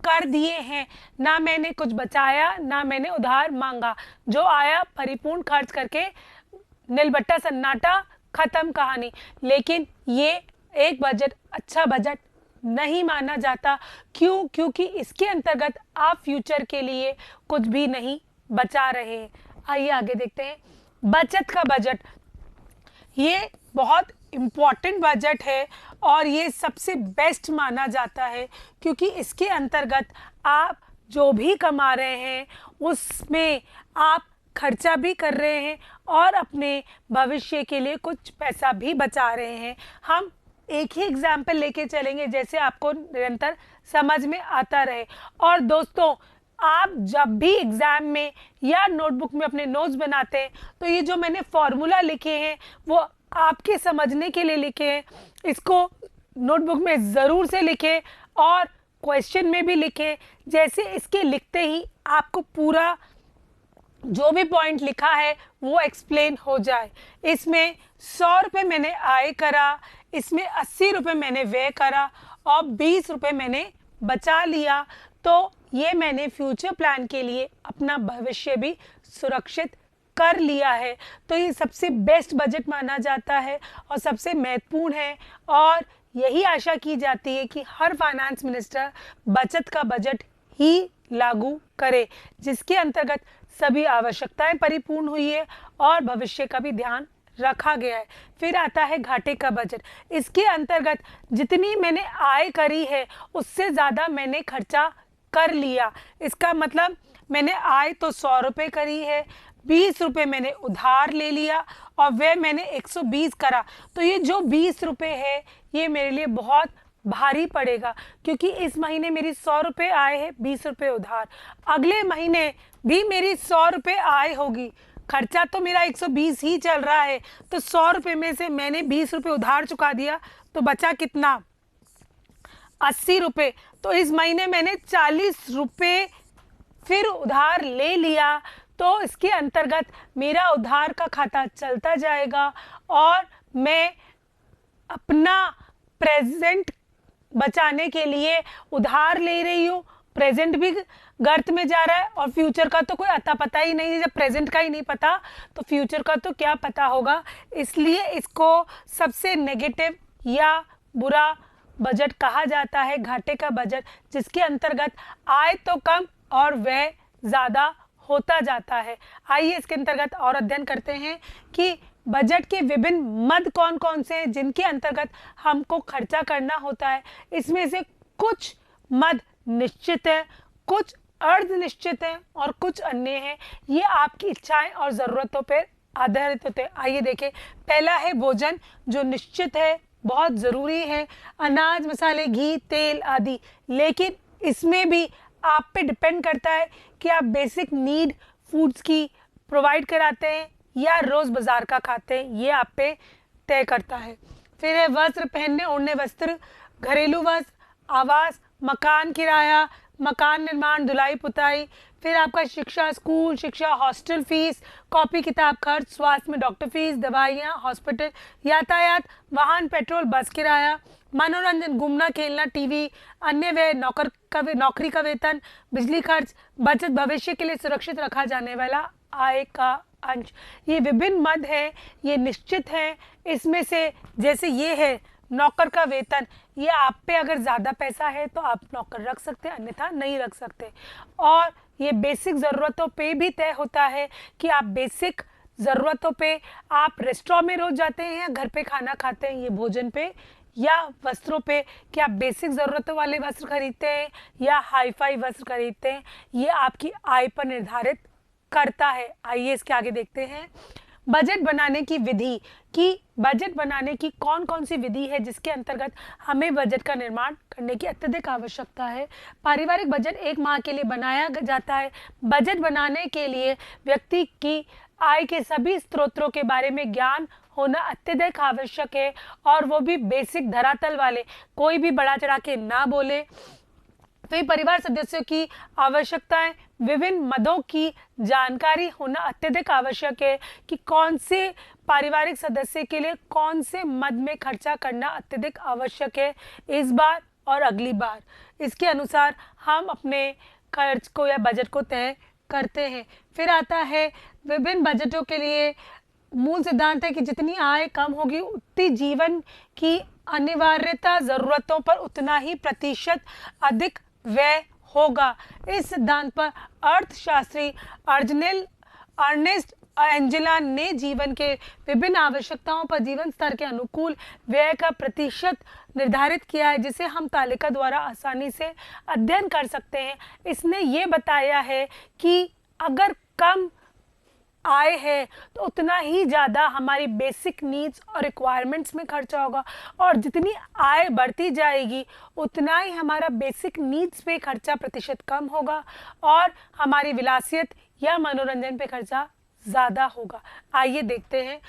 कर दिए हैं, ना मैंने कुछ बचाया ना मैंने उधार मांगा। जो आया परिपूर्ण खर्च करके नीलबट्टा सन्नाटा, खत्म कहानी। लेकिन ये एक बजट अच्छा बजट नहीं माना जाता। क्यों? क्योंकि इसके अंतर्गत आप फ्यूचर के लिए कुछ भी नहीं बचा रहे हैं। आइए आगे देखते हैं बचत का बजट। ये बहुत इम्पॉर्टेंट बजट है और ये सबसे बेस्ट माना जाता है, क्योंकि इसके अंतर्गत आप जो भी कमा रहे हैं उसमें आप खर्चा भी कर रहे हैं और अपने भविष्य के लिए कुछ पैसा भी बचा रहे हैं। हम एक ही एग्जाम्पल लेके चलेंगे जैसे आपको निरंतर समझ में आता रहे। और दोस्तों, आप जब भी एग्जाम में या नोटबुक में अपने नोट्स बनाते हैं तो ये जो मैंने फॉर्मूला लिखे हैं वो आपके समझने के लिए लिखे हैं। इसको नोटबुक में ज़रूर से लिखें और क्वेश्चन में भी लिखें, जैसे इसके लिखते ही आपको पूरा जो भी पॉइंट लिखा है वो एक्सप्लेन हो जाए। इसमें 100 रुपये मैंने आय करा, इसमें 80 रुपये मैंने व्यय करा और 20 रुपये मैंने बचा लिया, तो ये मैंने फ्यूचर प्लान के लिए अपना भविष्य भी सुरक्षित कर लिया है। तो ये सबसे बेस्ट बजट माना जाता है और सबसे महत्वपूर्ण है, और यही आशा की जाती है कि हर फाइनेंस मिनिस्टर बचत का बजट ही लागू करे, जिसके अंतर्गत सभी आवश्यकताएं परिपूर्ण हुई है और भविष्य का भी ध्यान रखा गया है। फिर आता है घाटे का बजट। इसके अंतर्गत जितनी मैंने आय करी है उससे ज़्यादा मैंने खर्चा कर लिया। इसका मतलब मैंने आय तो 100 रुपये करी है, 20 रुपये मैंने उधार ले लिया और वह मैंने 120 करा। तो ये जो 20 रुपये है ये मेरे लिए बहुत भारी पड़ेगा, क्योंकि इस महीने मेरी 100 रुपये आय है, 20 रुपये उधार। अगले महीने भी मेरी 100 रुपये आय होगी, खर्चा तो मेरा 120 ही चल रहा है, तो 100 रुपये में से मैंने 20 रुपये उधार चुका दिया तो बचा कितना? 80 रुपये। तो इस महीने मैंने 40 रुपये फिर उधार ले लिया, तो इसके अंतर्गत मेरा उधार का खाता चलता जाएगा और मैं अपना प्रेजेंट बचाने के लिए उधार ले रही हूँ, प्रेजेंट भी गर्त में जा रहा है और फ्यूचर का तो कोई अता पता ही नहीं है। जब प्रेजेंट का ही नहीं पता तो फ्यूचर का तो क्या पता होगा। इसलिए इसको सबसे नेगेटिव या बुरा बजट कहा जाता है, घाटे का बजट, जिसके अंतर्गत आय तो कम और व्यय ज़्यादा होता जाता है। आइए इसके अंतर्गत और अध्ययन करते हैं कि बजट के विभिन्न मद कौन कौन से हैं जिनके अंतर्गत हमको खर्चा करना होता है। इसमें से कुछ मद निश्चित है, कुछ अर्ध निश्चित है और कुछ अन्य हैं। ये आपकी इच्छाएं और ज़रूरतों पर आधारित होते हैं। आइए देखें, पहला है भोजन, जो निश्चित है, बहुत ज़रूरी है, अनाज, मसाले, घी, तेल आदि। लेकिन इसमें भी आप पे डिपेंड करता है कि आप बेसिक नीड फूड्स की प्रोवाइड कराते हैं या रोज़ बाज़ार का खाते हैं, ये आप पे तय करता है। फिर है वस्त्र, पहनने ओढ़ने वस्त्र, घरेलू वस्त्र, आवास, मकान किराया, मकान निर्माण, धुलाई पुताई। फिर आपका शिक्षा, स्कूल शिक्षा, हॉस्टल फीस, कॉपी किताब खर्च, स्वास्थ्य में डॉक्टर फीस, दवाइयाँ, हॉस्पिटल, यातायात, वाहन, पेट्रोल, बस किराया, मनोरंजन, घूमना खेलना, टीवी, अन्य व्यय, नौकरी का वेतन, बिजली खर्च, बचत, भविष्य के लिए सुरक्षित रखा जाने वाला आय का अंश। ये विभिन्न मद है, ये निश्चित है। इसमें से जैसे ये है नौकर का वेतन, ये आप पे अगर ज़्यादा पैसा है तो आप नौकर रख सकते हैं, अन्यथा नहीं रख सकते। और ये बेसिक ज़रूरतों पे भी तय होता है कि आप बेसिक ज़रूरतों पे आप रेस्टोरेंट में रोज़ जाते हैं या घर पे खाना खाते हैं, ये भोजन पे या वस्त्रों पे, कि आप बेसिक ज़रूरतों वाले वस्त्र खरीदते हैं या हाई फाई वस्त्र खरीदते हैं, ये आपकी आय पर निर्धारित करता है। आइए इसके आगे देखते हैं बजट बनाने की विधि, कि बजट बनाने की कौन कौन सी विधि है जिसके अंतर्गत हमें बजट का निर्माण करने की अत्यधिक आवश्यकता है। पारिवारिक बजट 1 माह के लिए बनाया जाता है। बजट बनाने के लिए व्यक्ति की आय के सभी स्रोतों के बारे में ज्ञान होना अत्यधिक आवश्यक है, और वो भी बेसिक धरातल वाले, कोई भी बढ़ा चढ़ा के ना बोले। फिर परिवार सदस्यों की आवश्यकताएं, विभिन्न मदों की जानकारी होना अत्यधिक आवश्यक है कि कौन से पारिवारिक सदस्य के लिए कौन से मद में खर्चा करना अत्यधिक आवश्यक है इस बार और अगली बार। इसके अनुसार हम अपने खर्च को या बजट को तय करते हैं। फिर आता है विभिन्न बजटों के लिए मूल सिद्धांत है कि जितनी आय कम होगी उतनी जीवन की अनिवार्यता ज़रूरतों पर उतना ही प्रतिशत अधिक व्यय होगा। इस सिद्धांत पर अर्थशास्त्री अर्नेस्ट एंजेला ने जीवन के विभिन्न आवश्यकताओं पर जीवन स्तर के अनुकूल व्यय का प्रतिशत निर्धारित किया है, जिसे हम तालिका द्वारा आसानी से अध्ययन कर सकते हैं। इसने ये बताया है कि अगर कम आय है तो उतना ही ज़्यादा हमारी बेसिक नीड्स और रिक्वायरमेंट्स में खर्चा होगा, और जितनी आय बढ़ती जाएगी उतना ही हमारा बेसिक नीड्स पे खर्चा प्रतिशत कम होगा और हमारी विलासियत या मनोरंजन पे खर्चा ज़्यादा होगा। आइए देखते हैं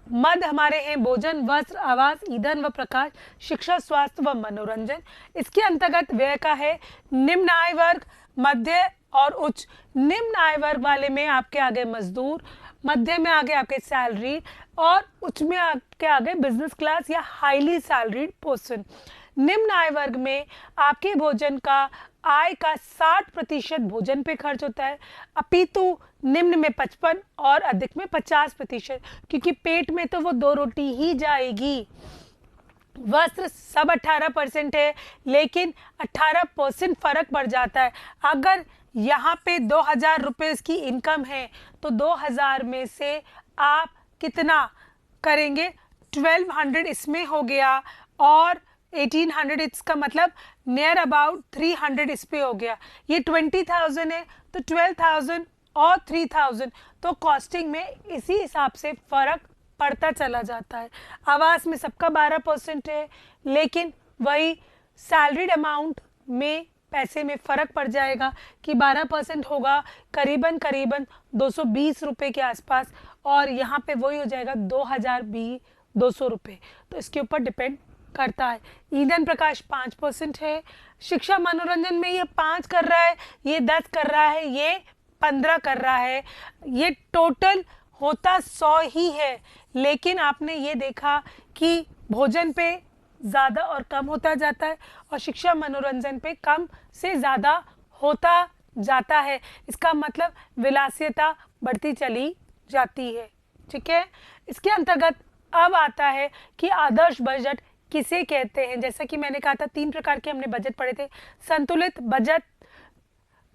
मद हमारे हैं भोजन, वस्त्र, आवास, ईंधन व प्रकाश, शिक्षा, स्वास्थ्य व मनोरंजन। इसके अंतर्गत व्यय का है निम्न आय वर्ग, मध्य और उच्च। निम्न आय वर्ग वाले में आपके आगे मजदूर, मध्य में आगे आपके सैलरी और उच्च में आपके आगे बिजनेस क्लास या हाईली सैलरीड पर्सन। निम्न आय वर्ग में आपके भोजन का आय का 60% भोजन पे खर्च होता है, अपितु निम्न में 55 और अधिक में 50%, क्योंकि पेट में तो वो 2 रोटी ही जाएगी। वस्त्र सब 18% है, लेकिन 18% फर्क पड़ जाता है। अगर यहाँ पे 2000 रुपये की इनकम है तो 2000 में से आप कितना करेंगे, 1200 इसमें हो गया और 1800 इसका मतलब नियर अबाउट 300 इस पे हो गया। ये 20,000 है तो 12,000 और 3,000, तो कॉस्टिंग में इसी हिसाब से फ़र्क पड़ता चला जाता है। आवास में सबका 12% है, लेकिन वही सैलरीड अमाउंट में पैसे में फ़र्क पड़ जाएगा कि 12% होगा करीबन 220 रुपये के आसपास, और यहाँ पे वही हो जाएगा 2,200 रुपये। तो इसके ऊपर डिपेंड करता है। ईंधन प्रकाश 5% है। शिक्षा मनोरंजन में ये 5 कर रहा है, ये 10 कर रहा है, ये 15 कर रहा है, ये टोटल होता 100 ही है। लेकिन आपने ये देखा कि भोजन पे ज़्यादा और कम होता जाता है और शिक्षा मनोरंजन पे कम से ज़्यादा होता जाता है। इसका मतलब विलासियता बढ़ती चली जाती है। ठीक है, इसके अंतर्गत अब आता है कि आदर्श बजट किसे कहते हैं। जैसा कि मैंने कहा था 3 प्रकार के हमने बजट पढ़े थे, संतुलित बजट,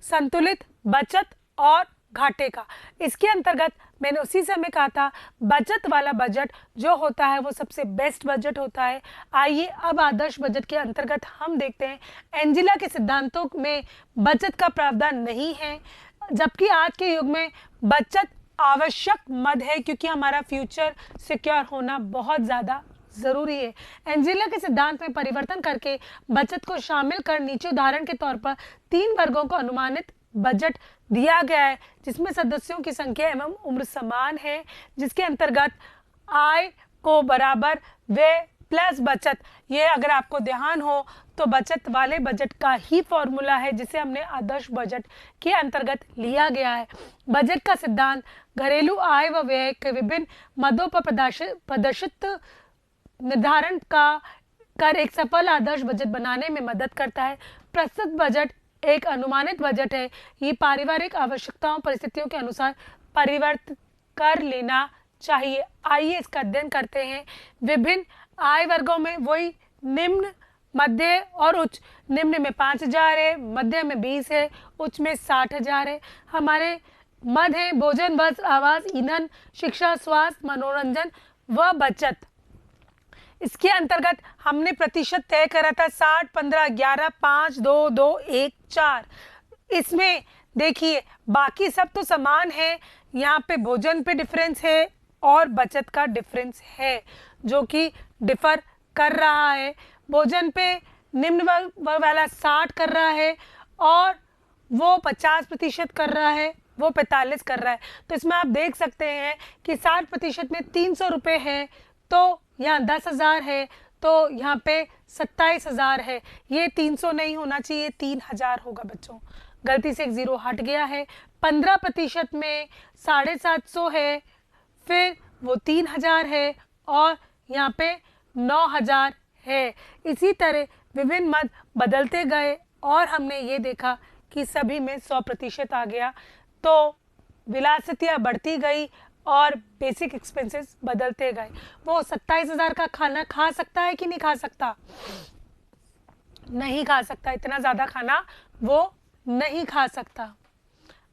संतुलित बचत और घाटे का। इसके अंतर्गत मैंने उसी समय कहा था बचत वाला बजट जो होता है वो सबसे बेस्ट बजट होता है। आइए अब आदर्श बजट के अंतर्गत हम देखते हैं एंजेला के सिद्धांतों में बचत का प्रावधान नहीं है, जबकि आज के युग में बचत आवश्यक मद है क्योंकि हमारा फ्यूचर सिक्योर होना बहुत ज़्यादा ज़रूरी है। एंजेला के सिद्धांत में परिवर्तन करके बचत को शामिल कर नीचे उदाहरण के तौर पर 3 वर्गों को अनुमानित बजट दिया गया है, जिसमें सदस्यों की संख्या एवं उम्र समान है, जिसके अंतर्गत आय को बराबर व्यय प्लस बचत, ये अगर आपको ध्यान हो तो बचत वाले बजट का ही फॉर्मूला है जिसे हमने आदर्श बजट के अंतर्गत लिया गया है। बजट का सिद्धांत घरेलू आय व व्यय के विभिन्न मदों पर प्रदर्शित निर्धारण का कर एक सफल आदर्श बजट बनाने में मदद करता है। प्रस्तुत बजट एक अनुमानित बजट है, ये पारिवारिक आवश्यकताओं परिस्थितियों के अनुसार परिवर्तित कर लेना चाहिए। आइए इसका अध्ययन करते हैं। विभिन्न आय वर्गों में वही निम्न, मध्य और उच्च। निम्न में 5,000 है, मध्य में 20 है, उच्च में 60,000 है। हमारे मद है भोजन, वस्त्र, आवास, ईंधन, शिक्षा, स्वास्थ्य, मनोरंजन व बचत। इसके अंतर्गत हमने प्रतिशत तय करा था 60, 15, 11, 5, 2, 2, 1, 4। इसमें देखिए बाकी सब तो समान है, यहाँ पे भोजन पे डिफरेंस है और बचत का डिफरेंस है जो कि डिफर कर रहा है। भोजन पे निम्न वर्ग वाला 60 कर रहा है और वो 50% कर रहा है, वो 45 कर रहा है। तो इसमें आप देख सकते हैं कि 60% में 300 रुपये है, तो यहाँ 10,000 है, तो यहाँ पे 27,000 है। ये 300 नहीं होना चाहिए, 3,000 होगा बच्चों, गलती से एक जीरो हट गया है। 15% में 750 है, फिर वो 3,000 है और यहाँ पे 9,000 है। इसी तरह विभिन्न मद बदलते गए और हमने ये देखा कि सभी में 100% आ गया, तो विलासिता बढ़ती गई और बेसिक एक्सपेंसेस बदलते गए। वो 27,000 का खाना खा सकता है कि नहीं खा सकता? नहीं खा सकता, इतना ज़्यादा खाना वो नहीं खा सकता।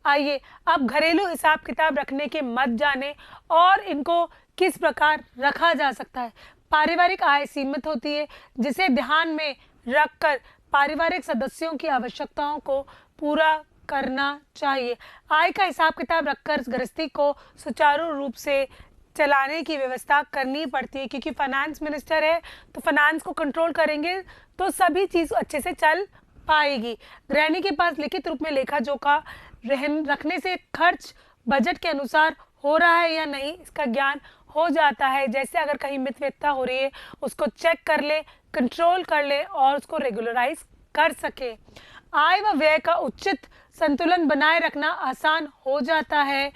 आइए अब घरेलू हिसाब किताब रखने के मत जाने और इनको किस प्रकार रखा जा सकता है। पारिवारिक आय सीमित होती है, जिसे ध्यान में रखकर पारिवारिक सदस्यों की आवश्यकताओं को पूरा करना चाहिए। आय का हिसाब किताब रखकर गृहस्थी को सुचारू रूप से चलाने की व्यवस्था करनी पड़ती है, क्योंकि फाइनेंस मिनिस्टर है तो फाइनेंस को कंट्रोल करेंगे तो सभी चीज़ अच्छे से चल पाएगी। गृहिणी के पास लिखित रूप में लेखा जोखा रखने से खर्च बजट के अनुसार हो रहा है या नहीं इसका ज्ञान हो जाता है। जैसे अगर कहीं मितव्ययता हो रही है उसको चेक कर ले, कंट्रोल कर ले और उसको रेगुलराइज कर सके। आय व व्यय का उचित संतुलन बनाए रखना आसान हो जाता है,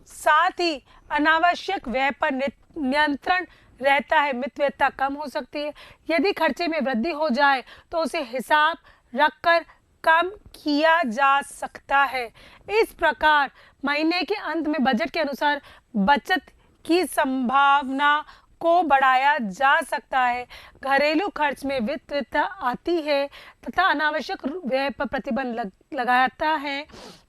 साथ ही अनावश्यक व्यय पर नियंत्रण रहता है, मितव्ययता कम हो सकती है। यदि खर्चे में वृद्धि हो जाए तो उसे हिसाब रखकर कम किया जा सकता है। इस प्रकार महीने के अंत में बजट के अनुसार बचत की संभावना को बढ़ाया जा सकता है। घरेलू खर्च में वित्तता आती है तथा अनावश्यक व्यय पर प्रतिबंध लगाता है।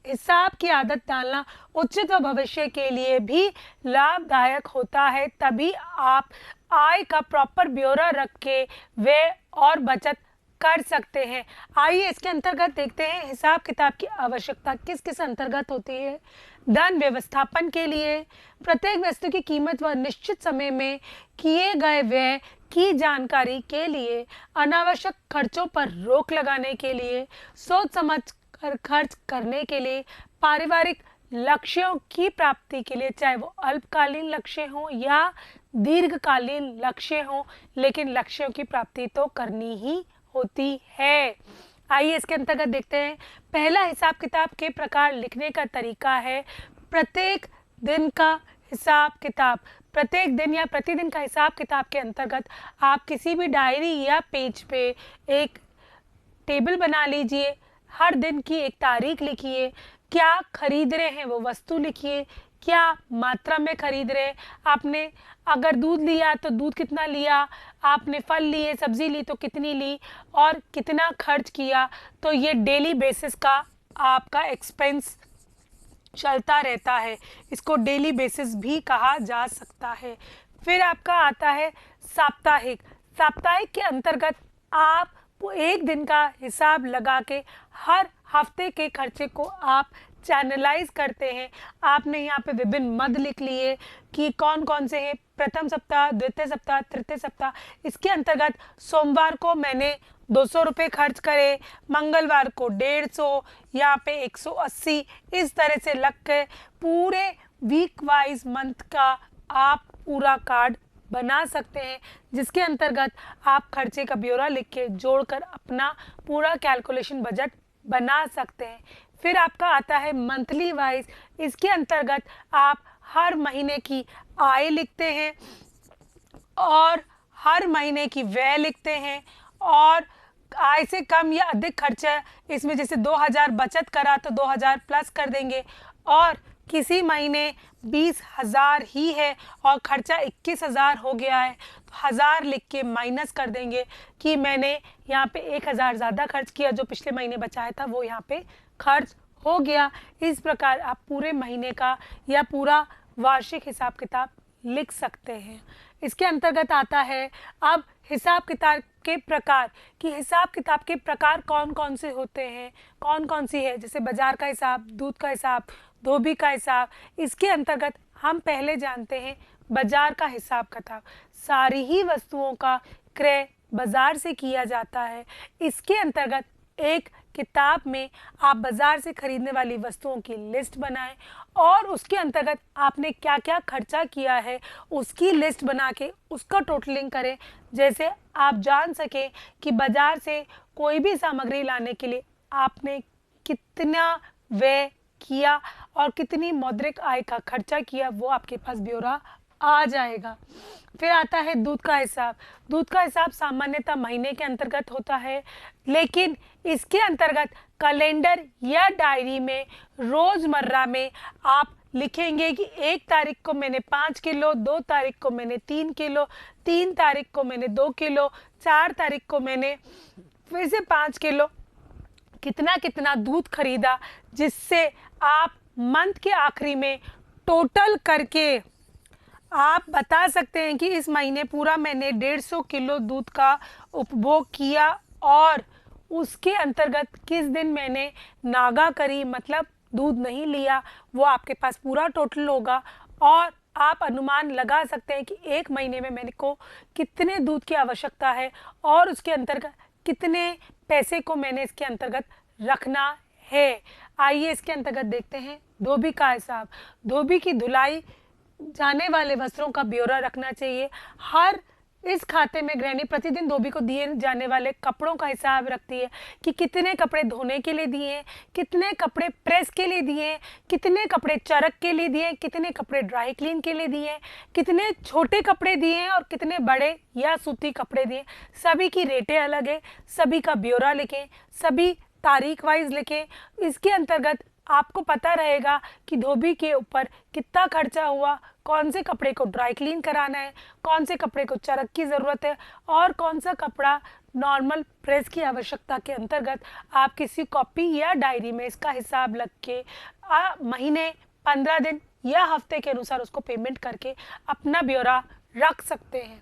हिसाब की आदत डालना उचित व भविष्य के लिए भी लाभदायक होता है। तभी आप आय का प्रॉपर ब्यौरा रख के व्यय और बचत कर सकते हैं। आइए इसके अंतर्गत देखते हैं हिसाब किताब की आवश्यकता किस किस अंतर्गत होती है। धन व्यवस्थापन के लिए प्रत्येक वस्तु की कीमत व निश्चित समय में किए गए व्यय की जानकारी के लिए, अनावश्यक खर्चों पर रोक लगाने के लिए, सोच समझ कर खर्च करने के लिए, पारिवारिक लक्ष्यों की प्राप्ति के लिए, चाहे वो अल्पकालीन लक्ष्य हो या दीर्घकालीन लक्ष्य हो, लेकिन लक्ष्यों की प्राप्ति तो करनी ही होती है। आइए इसके अंतर्गत देखते हैं। पहला हिसाब किताब के प्रकार लिखने का तरीका है प्रत्येक दिन का हिसाब किताब, प्रत्येक दिन या प्रतिदिन का हिसाब किताब के अंतर्गत आप किसी भी डायरी या पेज पे एक टेबल बना लीजिए। हर दिन की एक तारीख लिखिए, क्या खरीद रहे हैं वो वस्तु लिखिए, क्या मात्रा में खरीद रहे हैं, आपने अगर दूध लिया तो दूध कितना लिया, आपने फल लिए सब्जी ली तो कितनी ली और कितना खर्च किया। तो ये डेली बेसिस का आपका एक्सपेंस चलता रहता है, इसको डेली बेसिस भी कहा जा सकता है। फिर आपका आता है साप्ताहिक। साप्ताहिक के अंतर्गत आप एक दिन का हिसाब लगा के हर हफ्ते के खर्चे को आप चैनलाइज करते हैं। आपने यहाँ पे विभिन्न मद लिख लिए कि कौन कौन से हैं, प्रथम सप्ताह, द्वितीय सप्ताह, तृतीय सप्ताह। इसके अंतर्गत सोमवार को मैंने 200 रुपये खर्च करे, मंगलवार को 150, यहाँ पे 180, इस तरह से लग के पूरे वीक वाइज मंथ का आप पूरा कार्ड बना सकते हैं, जिसके अंतर्गत आप खर्चे का ब्यौरा लिख के जोड़कर अपना पूरा कैलकुलेशन बजट बना सकते हैं। फिर आपका आता है मंथली वाइज। इसके अंतर्गत आप हर महीने की आय लिखते हैं और हर महीने की व्यय लिखते हैं, और आय से कम या अधिक खर्चा इसमें जैसे 2000 बचत करा तो 2000 प्लस कर देंगे, और किसी महीने 20,000 ही है और खर्चा 21,000 हो गया है तो 1000 लिख के माइनस कर देंगे कि मैंने यहाँ पे 1000 ज़्यादा खर्च किया, जो पिछले महीने बचाया था वो यहाँ पे खर्च हो गया। इस प्रकार आप पूरे महीने का या पूरा वार्षिक हिसाब किताब लिख सकते हैं। इसके अंतर्गत आता है अब हिसाब किताब के प्रकार, कि हिसाब किताब के प्रकार कौन कौन से होते हैं, कौन कौन सी है, जैसे बाजार का हिसाब, दूध का हिसाब, धोबी का हिसाब। इसके अंतर्गत हम पहले जानते हैं बाजार का हिसाब किताब। सारी ही वस्तुओं का क्रय बाजार से किया जाता है। इसके अंतर्गत एक किताब में आप बाजार से खरीदने वाली वस्तुओं की लिस्ट बनाएं और उसके अंतर्गत आपने क्या क्या खर्चा किया है उसकी लिस्ट बना के उसका टोटलिंग करें, जैसे आप जान सकें कि बाजार से कोई भी सामग्री लाने के लिए आपने कितना व्यय किया और कितनी मौद्रिक आय का खर्चा किया, वो आपके पास ब्यौरा आ जाएगा। फिर आता है दूध का हिसाब। दूध का हिसाब सामान्यतः महीने के अंतर्गत होता है, लेकिन इसके अंतर्गत कैलेंडर या डायरी में रोज़मर्रा में आप लिखेंगे कि 1 तारीख को मैंने 5 किलो, 2 तारीख को मैंने 3 किलो, 3 तारीख को मैंने 2 किलो, 4 तारीख को मैंने फिर से 5 किलो कितना कितना दूध खरीदा, जिससे आप मंथ के आखिरी में टोटल करके आप बता सकते हैं कि इस महीने पूरा मैंने 150 किलो दूध का उपभोग किया और उसके अंतर्गत किस दिन मैंने नागा करी, मतलब दूध नहीं लिया, वो आपके पास पूरा टोटल होगा और आप अनुमान लगा सकते हैं कि एक महीने में मैंने को कितने दूध की आवश्यकता है और उसके अंतर्गत कितने पैसे को मैंने इसके अंतर्गत रखना है। आइए इसके अंतर्गत देखते हैं धोबी का हिसाब। धोबी की धुलाई जाने वाले वस्त्रों का ब्यौरा रखना चाहिए। हर इस खाते में गृहिणी प्रतिदिन धोबी को दिए जाने वाले कपड़ों का हिसाब रखती है कि कितने कपड़े धोने के लिए दिए, कितने कपड़े प्रेस के लिए दिए, कितने कपड़े चरक के लिए दिए, कितने कपड़े ड्राई क्लीन के लिए दिए, कितने छोटे कपड़े दिए और कितने बड़े या सूती कपड़े दिए। सभी की रेटें अलग है, सभी का ब्यौरा लिखें, सभी तारीख वाइज लिखें। इसके अंतर्गत आपको पता रहेगा कि धोबी के ऊपर कितना खर्चा हुआ, कौन से कपड़े को ड्राई क्लीन कराना है, कौन से कपड़े को चरक की ज़रूरत है और कौन सा कपड़ा नॉर्मल प्रेस की आवश्यकता के अंतर्गत आप किसी कॉपी या डायरी में इसका हिसाब लग के महीने, 15 दिन या हफ्ते के अनुसार उसको पेमेंट करके अपना ब्यौरा रख सकते हैं।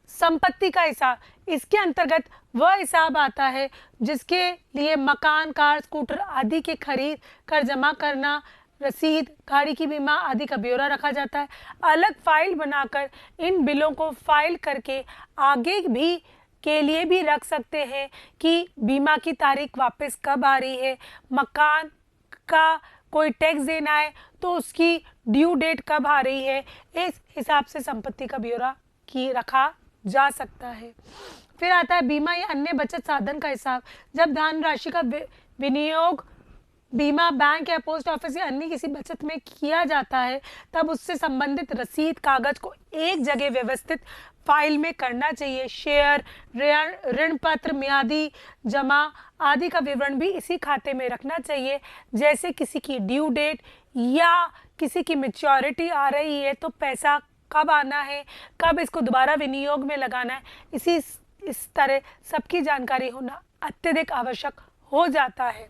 संपत्ति का हिसाब, इसके अंतर्गत वह हिसाब आता है जिसके लिए मकान, कार, स्कूटर आदि के खरीद कर जमा करना, रसीद, गाड़ी की बीमा आदि का ब्यौरा रखा जाता है। अलग फाइल बनाकर इन बिलों को फाइल करके आगे भी के लिए भी रख सकते हैं कि बीमा की तारीख वापस कब आ रही है, मकान का कोई टैक्स देना है तो उसकी ड्यू डेट कब आ रही है। इस हिसाब से संपत्ति का ब्यौरा की रखा जा सकता है। फिर आता है बीमा या अन्य बचत साधन का हिसाब। जब धन राशि का विनियोग बीमा बैंक या पोस्ट ऑफिस या अन्य किसी बचत में किया जाता है, तब उससे संबंधित रसीद कागज को एक जगह व्यवस्थित फाइल में करना चाहिए। शेयर, ऋण पत्र, मियादी जमा आदि का विवरण भी इसी खाते में रखना चाहिए। जैसे किसी की ड्यू डेट या किसी की मैच्योरिटी आ रही है तो पैसा कब आना है, कब इसको दोबारा विनियोग में लगाना है, इस तरह सबकी जानकारी होना अत्यधिक आवश्यक हो जाता है।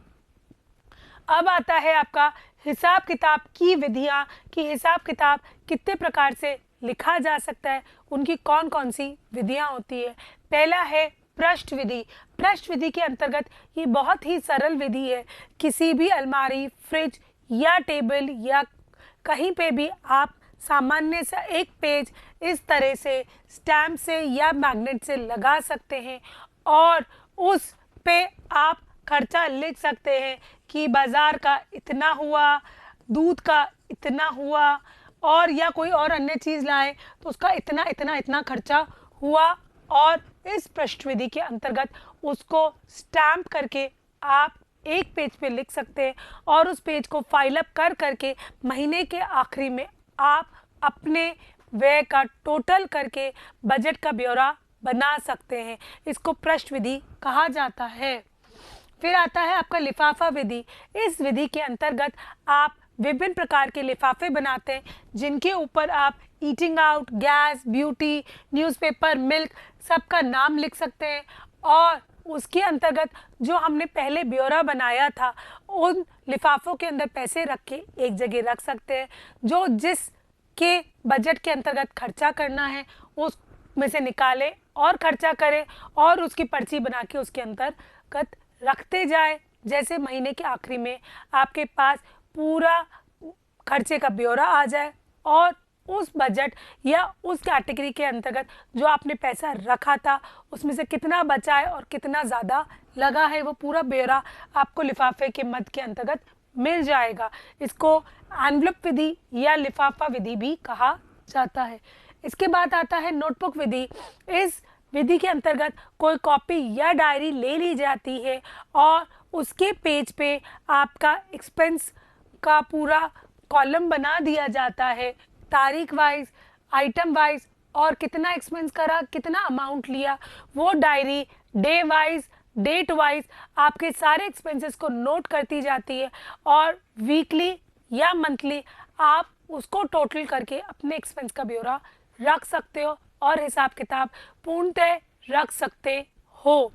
अब आता है आपका हिसाब किताब की विधियां कि हिसाब किताब कितने प्रकार से लिखा जा सकता है, उनकी कौन कौन सी विधियां होती है। पहला है पृष्ठ विधि। पृष्ठ विधि के अंतर्गत ये बहुत ही सरल विधि है। किसी भी अलमारी, फ्रिज या टेबल या कहीं पे भी आप सामान्य सा एक पेज इस तरह से स्टैम्प से या मैग्नेट से लगा सकते हैं और उस पे आप खर्चा लिख सकते हैं कि बाज़ार का इतना हुआ, दूध का इतना हुआ, और या कोई और अन्य चीज़ लाए तो उसका इतना इतना इतना खर्चा हुआ। और इस पृष्ठ विधि के अंतर्गत उसको स्टैम्प करके आप एक पेज पे लिख सकते हैं और उस पेज को फाइल अप कर करके महीने के आखिरी में आप अपने व्यय का टोटल करके बजट का ब्यौरा बना सकते हैं। इसको पृष्ठ विधि कहा जाता है। फिर आता है आपका लिफाफा विधि। इस विधि के अंतर्गत आप विभिन्न प्रकार के लिफाफे बनाते हैं जिनके ऊपर आप eating out, gas, beauty, newspaper, milk सबका नाम लिख सकते हैं और उसके अंतर्गत जो हमने पहले ब्यौरा बनाया था उन लिफाफों के अंदर पैसे रख के एक जगह रख सकते हैं। जो जिस के बजट के अंतर्गत खर्चा करना है उसमें से निकालें और खर्चा करें और उसकी पर्ची बना के उसके अंतर्गत रखते जाए। जैसे महीने के आखिरी में आपके पास पूरा खर्चे का ब्यौरा आ जाए और उस बजट या उस कैटेगरी के अंतर्गत जो आपने पैसा रखा था उसमें से कितना बचा है और कितना ज़्यादा लगा है वो पूरा ब्यौरा आपको लिफाफे के मद के अंतर्गत मिल जाएगा। इसको एनवलप विधि या लिफाफा विधि भी कहा जाता है। इसके बाद आता है नोटबुक विधि। इस विधि के अंतर्गत कोई कॉपी या डायरी ले ली जाती है और उसके पेज पे आपका एक्सपेंस का पूरा कॉलम बना दिया जाता है, तारीख वाइज, आइटम वाइज और कितना एक्सपेंस करा, कितना अमाउंट लिया, वो diary day wise, date wise आपके सारे एक्सपेंसेस को नोट करती जाती है और वीकली या मंथली आप उसको टोटल करके अपने एक्सपेंस का ब्यौरा रख सकते हो और हिसाब किताब पूर्णतः रख सकते हो।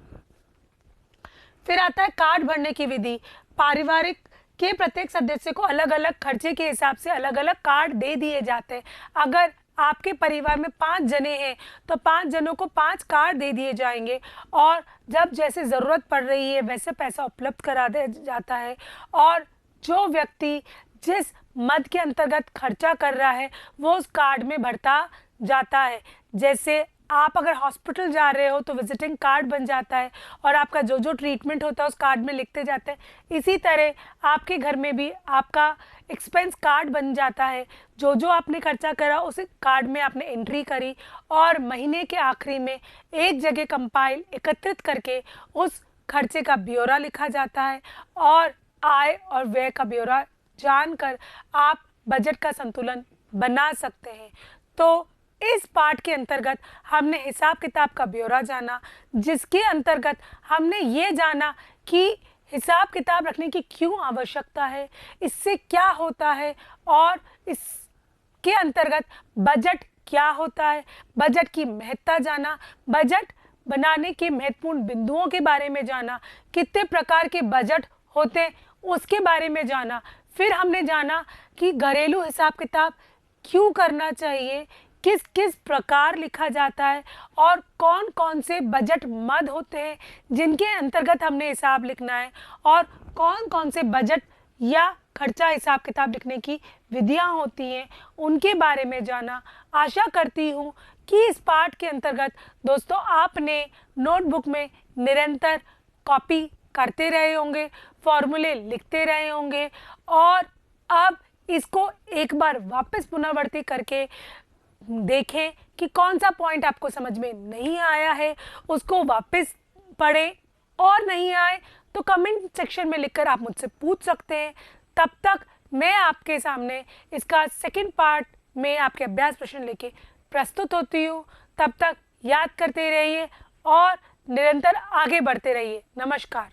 फिर आता है कार्ड भरने की विधि। पारिवारिक के प्रत्येक सदस्य को अलग अलग खर्चे के हिसाब से अलग अलग कार्ड दे दिए जाते हैं। अगर आपके परिवार में 5 जने हैं तो 5 जनों को 5 कार्ड दे दिए जाएंगे और जब जैसे ज़रूरत पड़ रही है वैसे पैसा उपलब्ध करा दिया जाता है और जो व्यक्ति जिस मद के अंतर्गत खर्चा कर रहा है वो उस कार्ड में भरता जाता है। जैसे आप अगर हॉस्पिटल जा रहे हो तो विजिटिंग कार्ड बन जाता है और आपका जो जो ट्रीटमेंट होता है उस कार्ड में लिखते जाते हैं। इसी तरह आपके घर में भी आपका एक्सपेंस कार्ड बन जाता है। जो जो आपने खर्चा करा उस कार्ड में आपने एंट्री करी और महीने के आखिरी में एक जगह कंपाइल एकत्रित करके उस खर्चे का ब्यौरा लिखा जाता है और आय और व्यय का ब्यौरा जानकर आप बजट का संतुलन बना सकते हैं। तो इस पार्ट के अंतर्गत हमने हिसाब किताब का ब्यौरा जाना, जिसके अंतर्गत हमने ये जाना कि हिसाब किताब रखने की क्यों आवश्यकता है, इससे क्या होता है और इसके अंतर्गत बजट क्या होता है, बजट की महत्ता जाना, बजट बनाने के महत्वपूर्ण बिंदुओं के बारे में जाना, कितने प्रकार के बजट होते हैं उसके बारे में जाना। फिर हमने जाना कि घरेलू हिसाब किताब क्यों करना चाहिए, किस किस प्रकार लिखा जाता है और कौन कौन से बजट मद होते हैं जिनके अंतर्गत हमने हिसाब लिखना है और कौन कौन से बजट या खर्चा हिसाब किताब लिखने की विधियां होती हैं उनके बारे में जाना। आशा करती हूँ कि इस पाठ के अंतर्गत दोस्तों आपने नोटबुक में निरंतर कॉपी करते रहे होंगे, फॉर्मूले लिखते रहे होंगे और अब इसको एक बार वापस पुनरावृत्ति करके देखें कि कौन सा पॉइंट आपको समझ में नहीं आया है, उसको वापस पढ़ें और नहीं आए तो कमेंट सेक्शन में लिखकर आप मुझसे पूछ सकते हैं। तब तक मैं आपके सामने इसका सेकंड पार्ट में आपके अभ्यास प्रश्न लेके प्रस्तुत होती हूँ। तब तक याद करते रहिए और निरंतर आगे बढ़ते रहिए। नमस्कार।